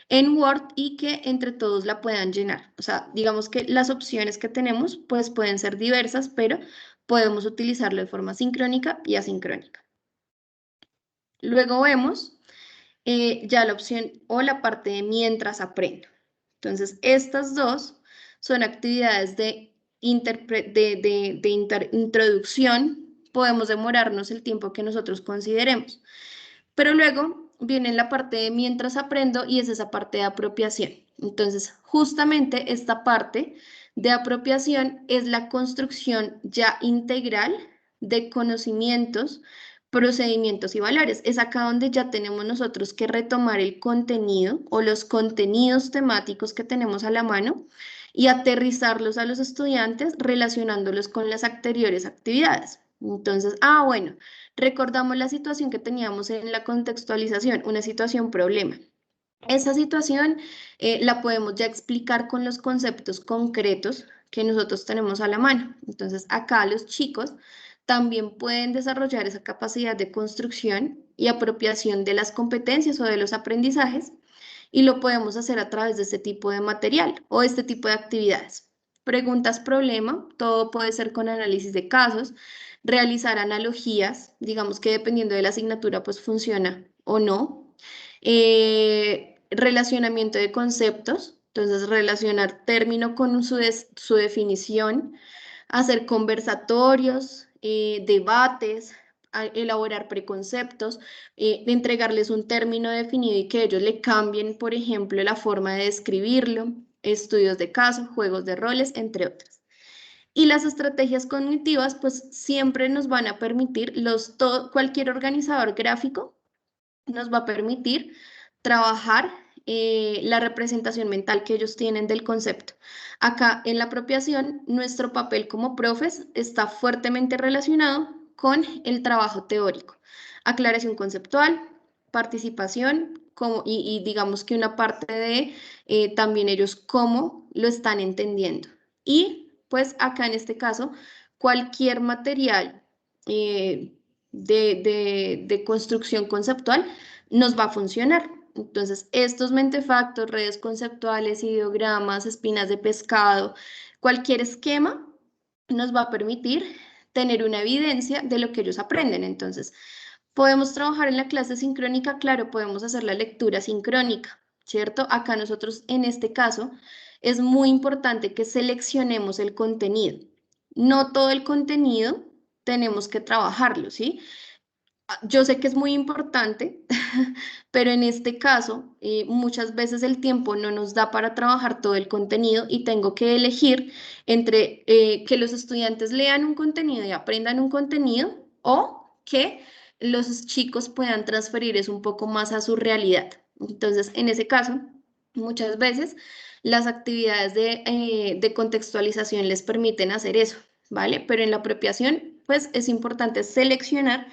Speaker 1: en Word y que entre todos la puedan llenar. O sea, digamos que las opciones que tenemos pues pueden ser diversas, pero podemos utilizarlo de forma sincrónica y asincrónica. Luego vemos ya la opción o la parte de mientras aprendo. Entonces, estas dos son actividades de introducción. Podemos demorarnos el tiempo que nosotros consideremos. Pero luego viene la parte de mientras aprendo y es esa parte de apropiación. Entonces, justamente esta parte de apropiación es la construcción ya integral de conocimientos, procedimientos y valores. Es acá donde ya tenemos nosotros que retomar el contenido o los contenidos temáticos que tenemos a la mano y aterrizarlos a los estudiantes relacionándolos con las anteriores actividades. Entonces, bueno, recordamos la situación que teníamos en la contextualización, una situación problema. Esa situación la podemos ya explicar con los conceptos concretos que nosotros tenemos a la mano. Entonces, acá los chicos también pueden desarrollar esa capacidad de construcción y apropiación de las competencias o de los aprendizajes y lo podemos hacer a través de este tipo de material o este tipo de actividades. Preguntas problema, todo puede ser con análisis de casos, realizar analogías, digamos que dependiendo de la asignatura pues funciona o no. Relacionamiento de conceptos, entonces relacionar término con su definición, hacer conversatorios, debates, elaborar preconceptos, entregarles un término definido y que ellos le cambien, por ejemplo, la forma de describirlo, estudios de caso, juegos de roles, entre otras. Y las estrategias cognitivas, pues siempre nos van a permitir, cualquier organizador gráfico nos va a permitir trabajar la representación mental que ellos tienen del concepto. Acá en la apropiación, nuestro papel como profes está fuertemente relacionado con el trabajo teórico, aclaración conceptual, participación, y digamos que una parte de también ellos cómo lo están entendiendo. Y pues acá en este caso, cualquier material de construcción conceptual nos va a funcionar. Entonces, estos mentefactos, redes conceptuales, ideogramas, espinas de pescado, cualquier esquema nos va a permitir tener una evidencia de lo que ellos aprenden. Entonces, podemos trabajar en la clase sincrónica, claro, podemos hacer la lectura sincrónica, ¿cierto? Acá nosotros, en este caso, es muy importante que seleccionemos el contenido. No todo el contenido tenemos que trabajarlo, ¿sí? Yo sé que es muy importante, pero en este caso muchas veces el tiempo no nos da para trabajar todo el contenido y tengo que elegir entre que los estudiantes lean un contenido y aprendan un contenido o que los chicos puedan transferir eso un poco más a su realidad. Entonces, en ese caso, muchas veces las actividades de contextualización les permiten hacer eso, ¿vale? Pero en la apropiación, pues es importante seleccionar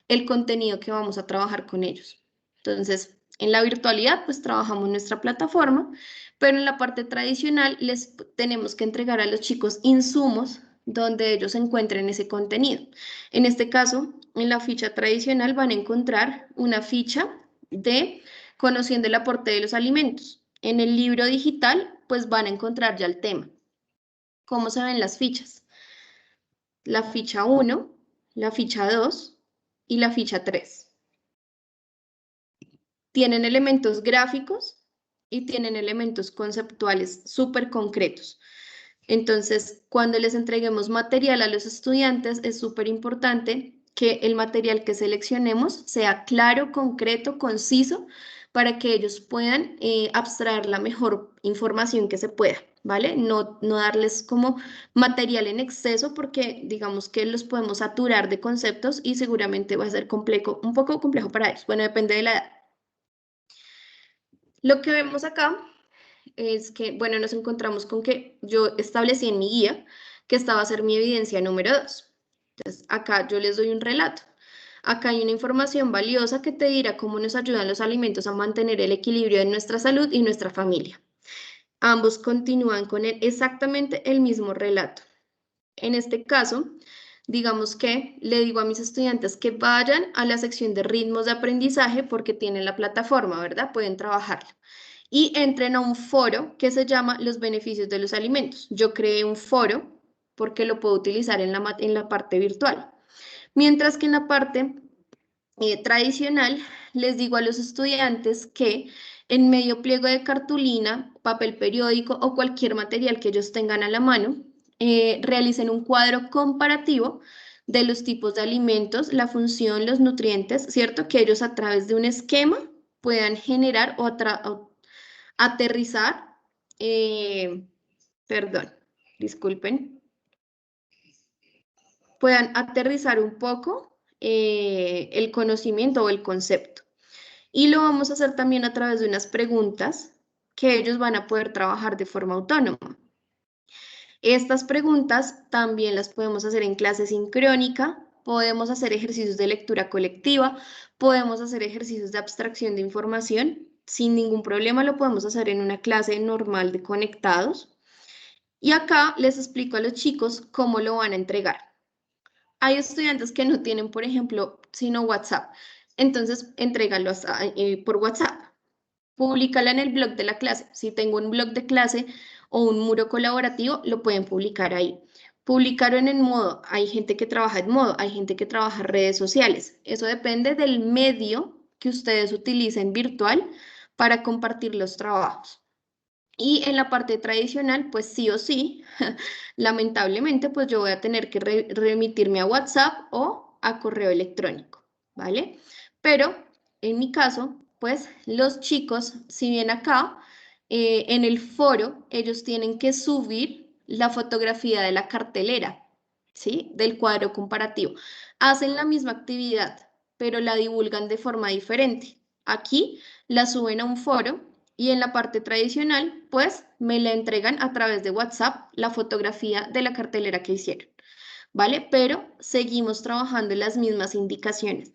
Speaker 1: el contenido que vamos a trabajar con ellos. Entonces, en la virtualidad, pues trabajamos nuestra plataforma, pero en la parte tradicional les tenemos que entregar a los chicos insumos donde ellos encuentren ese contenido. En este caso, en la ficha tradicional van a encontrar una ficha de Conociendo el aporte de los alimentos. En el libro digital, pues van a encontrar ya el tema. ¿Cómo se ven las fichas? La ficha 1, la ficha 2 y la ficha 3. Tienen elementos gráficos y tienen elementos conceptuales súper concretos. Entonces, cuando les entreguemos material a los estudiantes, es súper importante que el material que seleccionemos sea claro, concreto, conciso, para que ellos puedan abstraer la mejor información que se pueda, ¿vale? No darles como material en exceso porque digamos que los podemos saturar de conceptos y seguramente va a ser complejo, un poco complejo para ellos. Bueno, depende de la edad. Lo que vemos acá es que, bueno, nos encontramos con que yo establecí en mi guía que esta va a ser mi evidencia número 2. Entonces, acá yo les doy un relato. Acá hay una información valiosa que te dirá cómo nos ayudan los alimentos a mantener el equilibrio de nuestra salud y nuestra familia. Ambos continúan con exactamente el mismo relato. En este caso, digamos que le digo a mis estudiantes que vayan a la sección de ritmos de aprendizaje porque tienen la plataforma, ¿verdad? Pueden trabajarla. Y entren a un foro que se llama Los beneficios de los alimentos. Yo creé un foro porque lo puedo utilizar en la parte virtual. Mientras que en la parte tradicional, les digo a los estudiantes que en medio pliego de cartulina, papel periódico o cualquier material que ellos tengan a la mano, realicen un cuadro comparativo de los tipos de alimentos, la función, los nutrientes, ¿cierto? Que ellos a través de un esquema puedan generar o aterrizar, perdón, disculpen, puedan aterrizar un poco el conocimiento o el concepto. Y lo vamos a hacer también a través de unas preguntas que ellos van a poder trabajar de forma autónoma. Estas preguntas también las podemos hacer en clase sincrónica, podemos hacer ejercicios de lectura colectiva, podemos hacer ejercicios de abstracción de información, sin ningún problema lo podemos hacer en una clase normal de conectados. Y acá les explico a los chicos cómo lo van a entregar. Hay estudiantes que no tienen, por ejemplo, sino WhatsApp. Entonces, entrégalo por WhatsApp. Públicala en el blog de la clase. Si tengo un blog de clase o un muro colaborativo, lo pueden publicar ahí. Publicarlo en el modo. Hay gente que trabaja en modo, hay gente que trabaja en redes sociales. Eso depende del medio que ustedes utilicen virtual para compartir los trabajos. Y en la parte tradicional, pues sí o sí, lamentablemente, pues yo voy a tener que remitirme a WhatsApp o a correo electrónico, ¿vale? Pero en mi caso, pues los chicos, si bien acá, en el foro, ellos tienen que subir la fotografía de la cartelera, ¿sí? Del cuadro comparativo. Hacen la misma actividad, pero la divulgan de forma diferente. Aquí la suben a un foro y en la parte tradicional, pues me la entregan a través de WhatsApp la fotografía de la cartelera que hicieron, ¿vale? Pero seguimos trabajando en las mismas indicaciones.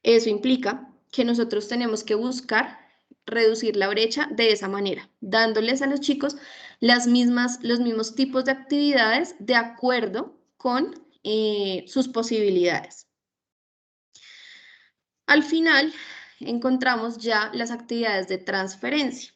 Speaker 1: Eso implica que nosotros tenemos que buscar reducir la brecha de esa manera, dándoles a los chicos los mismos tipos de actividades de acuerdo con sus posibilidades. Al final, encontramos ya las actividades de transferencia.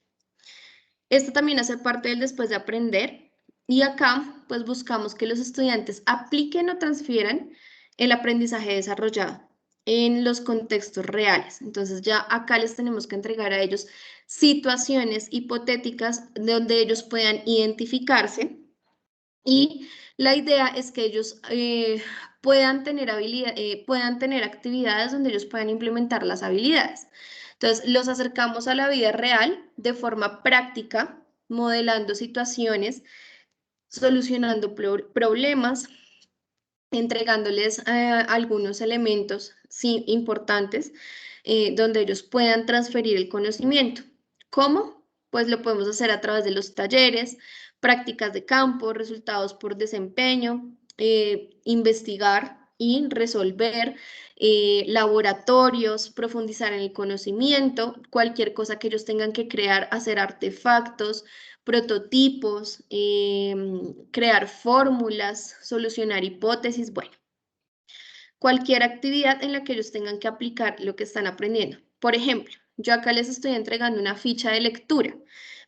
Speaker 1: Esto también hace parte del después de aprender y acá pues buscamos que los estudiantes apliquen o transfieran el aprendizaje desarrollado en los contextos reales. Entonces ya acá les tenemos que entregar a ellos situaciones hipotéticas donde ellos puedan identificarse y la idea es que ellos puedan tener actividades donde ellos puedan implementar las habilidades. Entonces, los acercamos a la vida real de forma práctica, modelando situaciones, solucionando problemas, entregándoles algunos elementos importantes donde ellos puedan transferir el conocimiento. ¿Cómo? Pues lo podemos hacer a través de los talleres, prácticas de campo, resultados por desempeño, investigar y resolver, laboratorios, profundizar en el conocimiento, cualquier cosa que ellos tengan que crear, hacer artefactos, prototipos, crear fórmulas, solucionar hipótesis, bueno, cualquier actividad en la que ellos tengan que aplicar lo que están aprendiendo. Por ejemplo, yo acá les estoy entregando una ficha de lectura,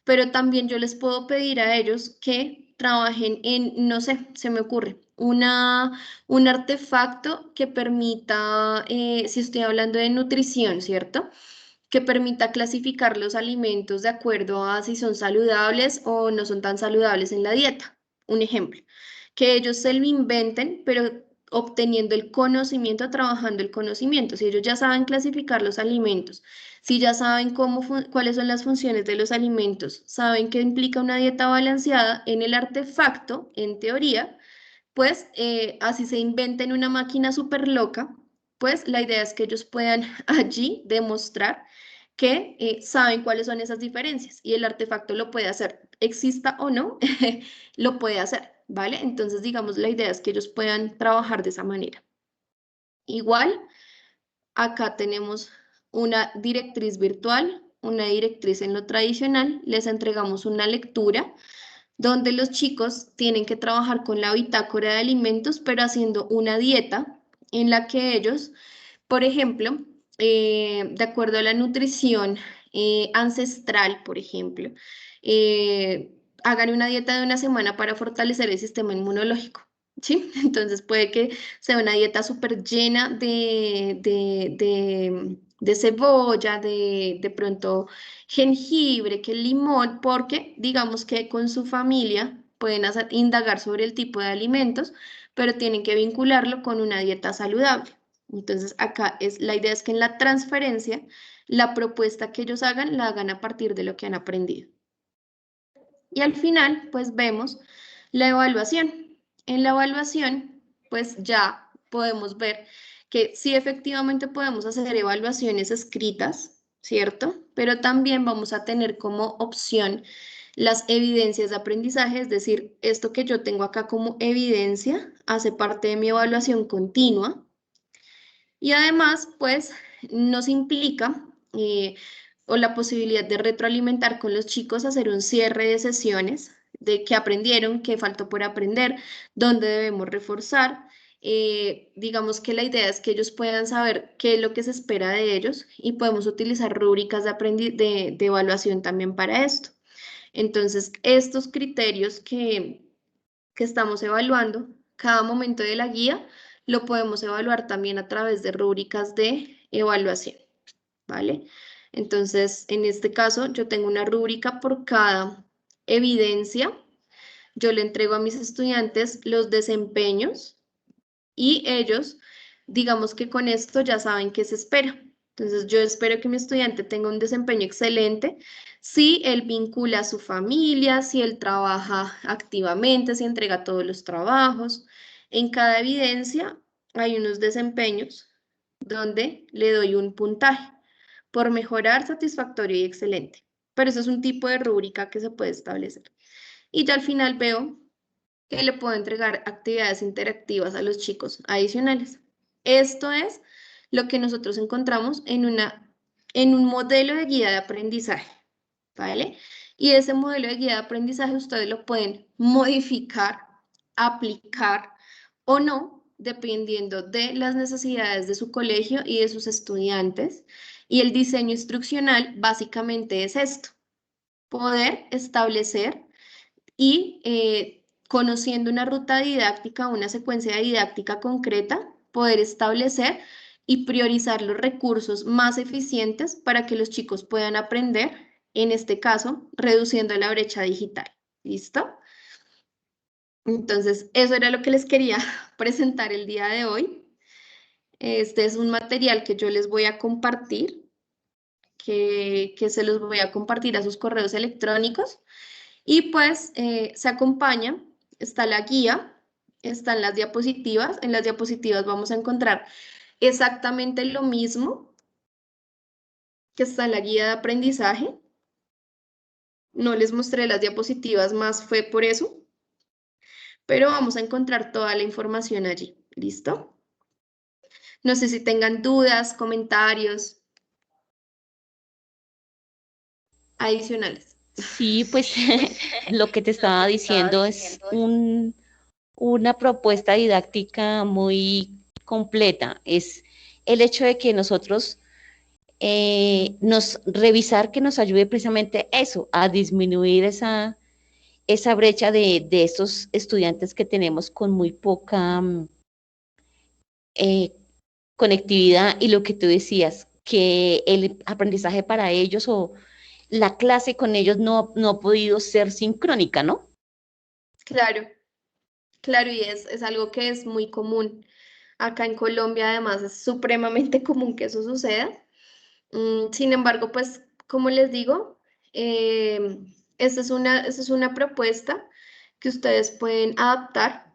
Speaker 1: pero también yo les puedo pedir a ellos que trabajen en, no sé, se me ocurre, un artefacto que permita, si estoy hablando de nutrición, ¿cierto? Que permita clasificar los alimentos de acuerdo a si son saludables o no son tan saludables en la dieta. Un ejemplo, que ellos se lo inventen, pero obteniendo el conocimiento, trabajando el conocimiento. Si ellos ya saben clasificar los alimentos, si ya saben cuáles son las funciones de los alimentos, saben qué implica una dieta balanceada en el artefacto, en teoría, pues así se inventen una máquina súper loca, pues la idea es que ellos puedan allí demostrar que saben cuáles son esas diferencias y el artefacto lo puede hacer, exista o no, lo puede hacer, ¿vale? Entonces, digamos, la idea es que ellos puedan trabajar de esa manera. Igual, acá tenemos una directriz virtual, una directriz en lo tradicional, les entregamos una lectura donde los chicos tienen que trabajar con la bitácora de alimentos, pero haciendo una dieta en la que ellos, por ejemplo, de acuerdo a la nutrición ancestral, por ejemplo, hagan una dieta de una semana para fortalecer el sistema inmunológico. ¿Sí? Entonces puede que sea una dieta súper llena de cebolla, de pronto jengibre, que el limón, porque digamos que con su familia pueden indagar sobre el tipo de alimentos, pero tienen que vincularlo con una dieta saludable. Entonces acá la idea es que en la transferencia, la propuesta que ellos hagan, la hagan a partir de lo que han aprendido. Y al final, pues vemos la evaluación. En la evaluación, pues ya podemos ver que sí efectivamente podemos hacer evaluaciones escritas, ¿cierto? Pero también vamos a tener como opción las evidencias de aprendizaje, es decir, esto que yo tengo acá como evidencia hace parte de mi evaluación continua. Y además, pues, nos implica o la posibilidad de retroalimentar con los chicos, hacer un cierre de sesiones de qué aprendieron, qué faltó por aprender, dónde debemos reforzar. Digamos que la idea es que ellos puedan saber qué es lo que se espera de ellos y podemos utilizar rúbricas de evaluación también para esto. Entonces, estos criterios que estamos evaluando, cada momento de la guía lo podemos evaluar también a través de rúbricas de evaluación, ¿vale? Entonces, en este caso, yo tengo una rúbrica por cada evidencia. Yo le entrego a mis estudiantes los desempeños y ellos, digamos que con esto ya saben qué se espera. Entonces, yo espero que mi estudiante tenga un desempeño excelente si él vincula a su familia, si él trabaja activamente, si entrega todos los trabajos. En cada evidencia hay unos desempeños donde le doy un puntaje por mejorar, satisfactorio y excelente. Pero eso es un tipo de rúbrica que se puede establecer. Y ya al final veo que le puedo entregar actividades interactivas a los chicos adicionales. Esto es lo que nosotros encontramos en un modelo de guía de aprendizaje, ¿vale? Y ese modelo de guía de aprendizaje ustedes lo pueden modificar, aplicar o no, dependiendo de las necesidades de su colegio y de sus estudiantes. Y el diseño instruccional básicamente es esto, poder establecer y conociendo una ruta didáctica, una secuencia didáctica concreta, poder establecer y priorizar los recursos más eficientes para que los chicos puedan aprender, en este caso, reduciendo la brecha digital. ¿Listo? Entonces, eso era lo que les quería presentar el día de hoy. Este es un material que yo les voy a compartir, que se los voy a compartir a sus correos electrónicos. Y pues se acompaña, está la guía, están las diapositivas. En las diapositivas vamos a encontrar exactamente lo mismo que está en la guía de aprendizaje. No les mostré las diapositivas más, fue por eso, pero vamos a encontrar toda la información allí. ¿Listo? No sé si tengan dudas, comentarios adicionales.
Speaker 4: Sí, pues lo que te estaba diciendo es una propuesta didáctica muy completa. Es el hecho de que nosotros revisar que nos ayude precisamente eso, a disminuir esa brecha de estos estudiantes que tenemos con muy poca eh, conectividad y lo que tú decías, que el aprendizaje para ellos o la clase con ellos no ha podido ser sincrónica, ¿no?
Speaker 1: Claro, claro, y es algo que es muy común. Acá en Colombia, además, es supremamente común que eso suceda. Sin embargo, pues, como les digo, esta es una propuesta que ustedes pueden adaptar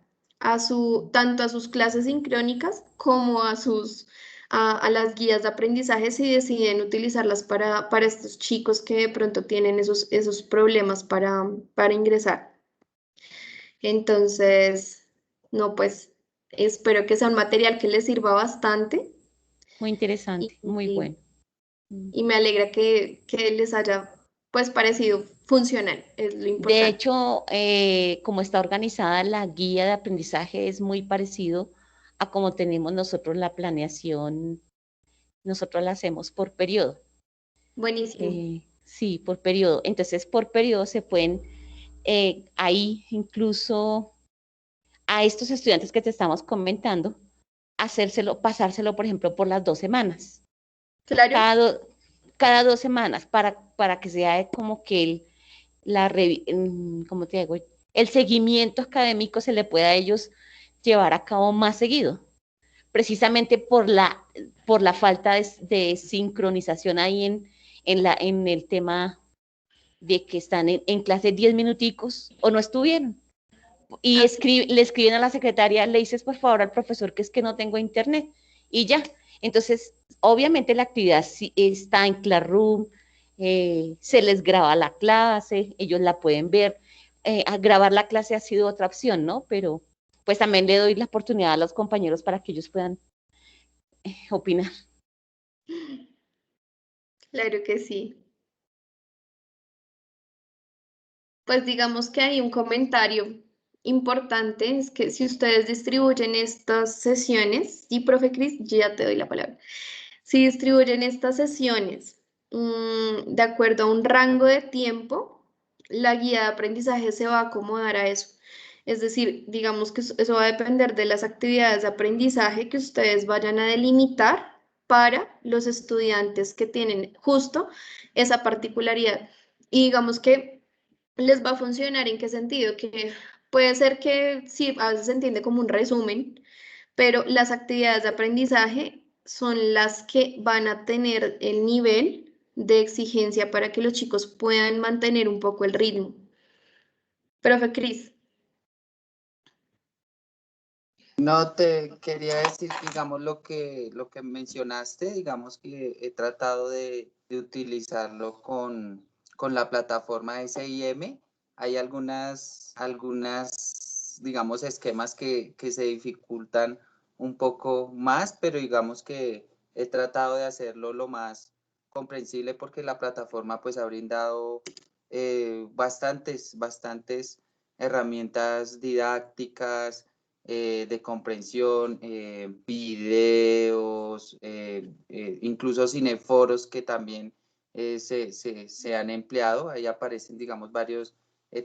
Speaker 1: tanto a sus clases sincrónicas como a las guías de aprendizaje si deciden utilizarlas para estos chicos que de pronto tienen esos problemas para ingresar. Entonces, no, pues, espero que sea un material que les sirva bastante
Speaker 4: Muy interesante, muy
Speaker 1: y,
Speaker 4: bueno. Mm.
Speaker 1: y me alegra que les haya pues parecido funcional, es lo
Speaker 4: De
Speaker 1: importante.
Speaker 4: hecho, como está organizada la guía de aprendizaje es muy parecido a como tenemos nosotros la planeación, nosotros la hacemos por periodo.
Speaker 1: Buenísimo.
Speaker 4: Sí, por periodo. Entonces, por periodo se pueden, ahí incluso a estos estudiantes que te estamos comentando, pasárselo, por ejemplo, por las 2 semanas.
Speaker 1: Claro,
Speaker 4: Cada, cada 2 semanas para que sea como que ¿cómo te digo? El seguimiento académico se le pueda a ellos llevar a cabo más seguido, precisamente por la falta de sincronización ahí en el tema de que están en clase 10 minuticos o no estuvieron. Y
Speaker 1: así.
Speaker 4: le escriben a la secretaria, le dices por favor al profesor que es que no tengo internet y ya. Entonces, obviamente la actividad sí está en Classroom, se les graba la clase, ellos la pueden ver. A grabar la clase ha sido otra opción, ¿no? Pero pues también le doy la oportunidad a los compañeros para que ellos puedan opinar.
Speaker 1: Claro que sí. Pues digamos que hay un comentario importante, es que si ustedes distribuyen estas sesiones, y profe Cris, yo ya te doy la palabra. Si distribuyen estas sesiones de acuerdo a un rango de tiempo, la guía de aprendizaje se va a acomodar a eso. Es decir, digamos que eso va a depender de las actividades de aprendizaje que ustedes vayan a delimitar para los estudiantes que tienen justo esa particularidad. Y digamos que les va a funcionar en qué sentido, que puede ser que sí, a veces se entiende como un resumen, pero las actividades de aprendizaje son las que van a tener el nivel de exigencia para que los chicos puedan mantener un poco el ritmo. Profe Cris,
Speaker 3: No te quería decir, digamos, lo que mencionaste, digamos que he tratado de utilizarlo con la plataforma SIM. Hay digamos, esquemas que se dificultan un poco más, pero digamos que he tratado de hacerlo lo más comprensible porque la plataforma pues ha brindado bastantes herramientas didácticas de comprensión, videos, incluso cineforos que también se han empleado. Ahí aparecen, digamos, varios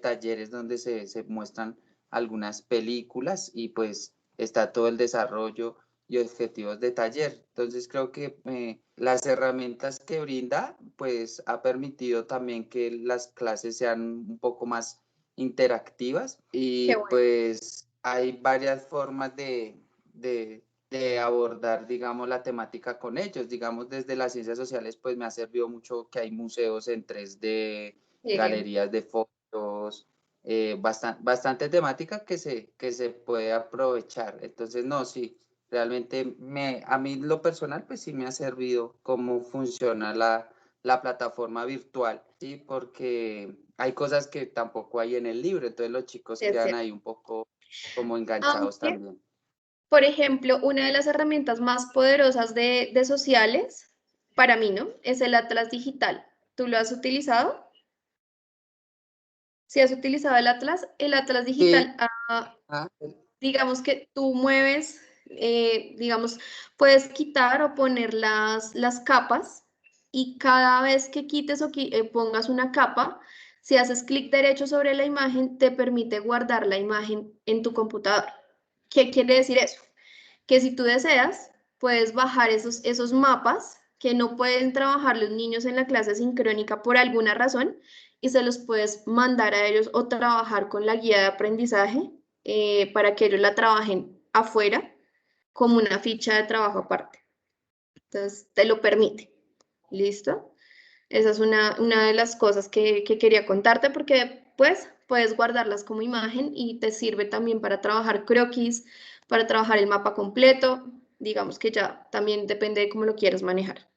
Speaker 3: talleres donde se muestran algunas películas y pues está todo el desarrollo y objetivos de taller. Entonces creo que las herramientas que brinda pues ha permitido también que las clases sean un poco más interactivas y
Speaker 1: qué bueno.
Speaker 3: pues hay varias formas de abordar, digamos, la temática con ellos. Digamos, desde las ciencias sociales, pues me ha servido mucho que hay museos en 3D,
Speaker 1: Bien.
Speaker 3: galerías de fotos, bastante temática que se puede aprovechar. Entonces, no, sí, realmente a mí lo personal, pues sí me ha servido cómo funciona la plataforma virtual, ¿sí? Porque hay cosas que tampoco hay en el libro, entonces los chicos
Speaker 1: Es
Speaker 3: quedan
Speaker 1: cierto.
Speaker 3: ahí un poco como enganchados
Speaker 1: Aunque,
Speaker 3: también.
Speaker 1: por ejemplo, una de las herramientas más poderosas de sociales, para mí, ¿no? Es el Atlas Digital. ¿Tú lo has utilizado? Si has utilizado el Atlas
Speaker 3: Sí.
Speaker 1: digital,
Speaker 3: Ah,
Speaker 1: digamos que tú mueves, digamos, puedes quitar o poner las capas y cada vez que quites o pongas una capa, si haces clic derecho sobre la imagen, te permite guardar la imagen en tu computador. ¿Qué quiere decir eso? Que si tú deseas, puedes bajar esos mapas que no pueden trabajar los niños en la clase sincrónica por alguna razón y se los puedes mandar a ellos o trabajar con la guía de aprendizaje para que ellos la trabajen afuera como una ficha de trabajo aparte. Entonces, te lo permite. ¿Listo? Esa es una de las cosas que quería contarte porque pues puedes guardarlas como imagen y te sirve también para trabajar croquis, para trabajar el mapa completo. Digamos que ya también depende de cómo lo quieras manejar.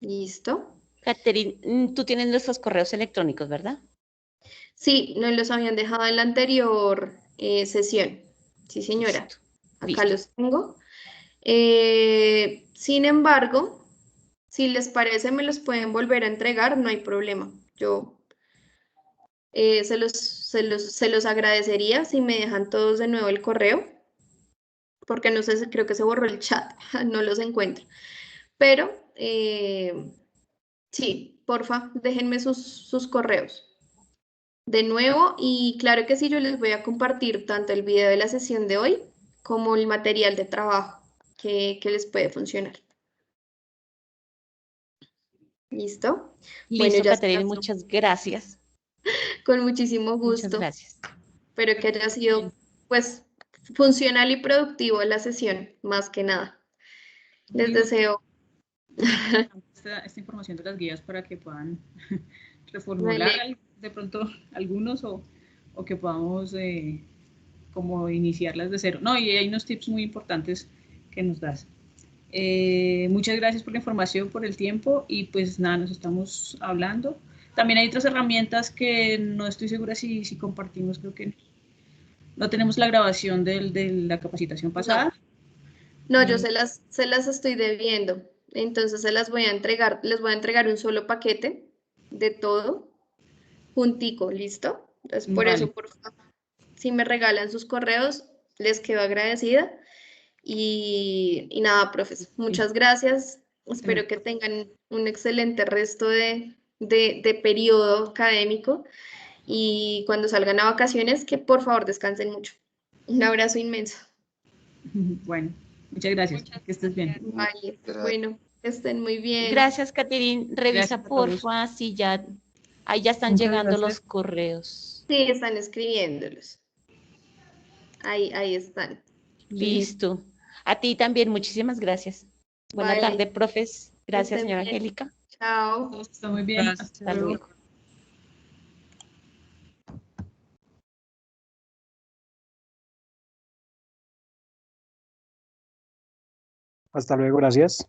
Speaker 1: ¿Listo?
Speaker 4: Catherine, tú tienes nuestros correos electrónicos, ¿verdad?
Speaker 1: Sí, nos los habían dejado en la anterior sesión. Sí, señora.
Speaker 4: Listo.
Speaker 1: Acá
Speaker 4: Listo.
Speaker 1: los tengo. Sin embargo, si les parece, me los pueden volver a entregar, no hay problema. Yo se los agradecería si me dejan todos de nuevo el correo, porque no sé, creo que se borró el chat, no los encuentro. Pero sí, porfa, déjenme sus correos de nuevo y claro que sí, yo les voy a compartir tanto el video de la sesión de hoy como el material de trabajo que les puede funcionar. ¿Listo? Bueno,
Speaker 4: Listo,
Speaker 1: ya
Speaker 4: Catherine,
Speaker 1: está,
Speaker 4: muchas gracias.
Speaker 1: con muchísimo
Speaker 4: Muchas
Speaker 1: gusto.
Speaker 4: gracias.
Speaker 1: Espero que haya sido, pues, funcional y productivo la sesión, más que nada. Les
Speaker 5: Muy
Speaker 1: deseo.
Speaker 5: esta información de las guías para que puedan
Speaker 1: Dale.
Speaker 5: reformular de pronto algunos o que podamos como iniciarlas de cero. No, y hay unos tips muy importantes que nos das. Muchas gracias por la información, por el tiempo y pues nada, nos estamos hablando. También hay otras herramientas que no estoy segura si compartimos, creo que no tenemos la grabación de la capacitación pasada.
Speaker 1: No, yo se las estoy debiendo. Entonces se las voy a entregar, les voy a entregar un solo paquete de todo, juntico, ¿listo? Entonces, por
Speaker 5: Vale.
Speaker 1: eso, por favor, si me regalan sus correos, les quedo agradecida. Y nada, profes, muchas gracias. Espero que tengan un excelente resto de periodo académico y cuando salgan a vacaciones, que por favor descansen mucho. Un abrazo inmenso.
Speaker 5: Bueno, muchas gracias. Que estés bien.
Speaker 1: Vale, bueno, que estén muy bien.
Speaker 4: Gracias, Catherine. Revisa,
Speaker 5: Gracias a todos.
Speaker 4: porfa, si ya, ahí ya están
Speaker 5: Muchas
Speaker 4: llegando
Speaker 5: gracias.
Speaker 4: los correos.
Speaker 1: Sí, están escribiéndolos. Ahí están.
Speaker 4: Listo. A ti también, muchísimas gracias. Buena
Speaker 1: Vale.
Speaker 4: tarde, profes. Gracias,
Speaker 1: Estén
Speaker 4: señora
Speaker 1: bien.
Speaker 4: Angélica.
Speaker 1: Chao.
Speaker 5: Todos están muy bien.
Speaker 4: Hasta luego.
Speaker 6: Hasta luego, gracias.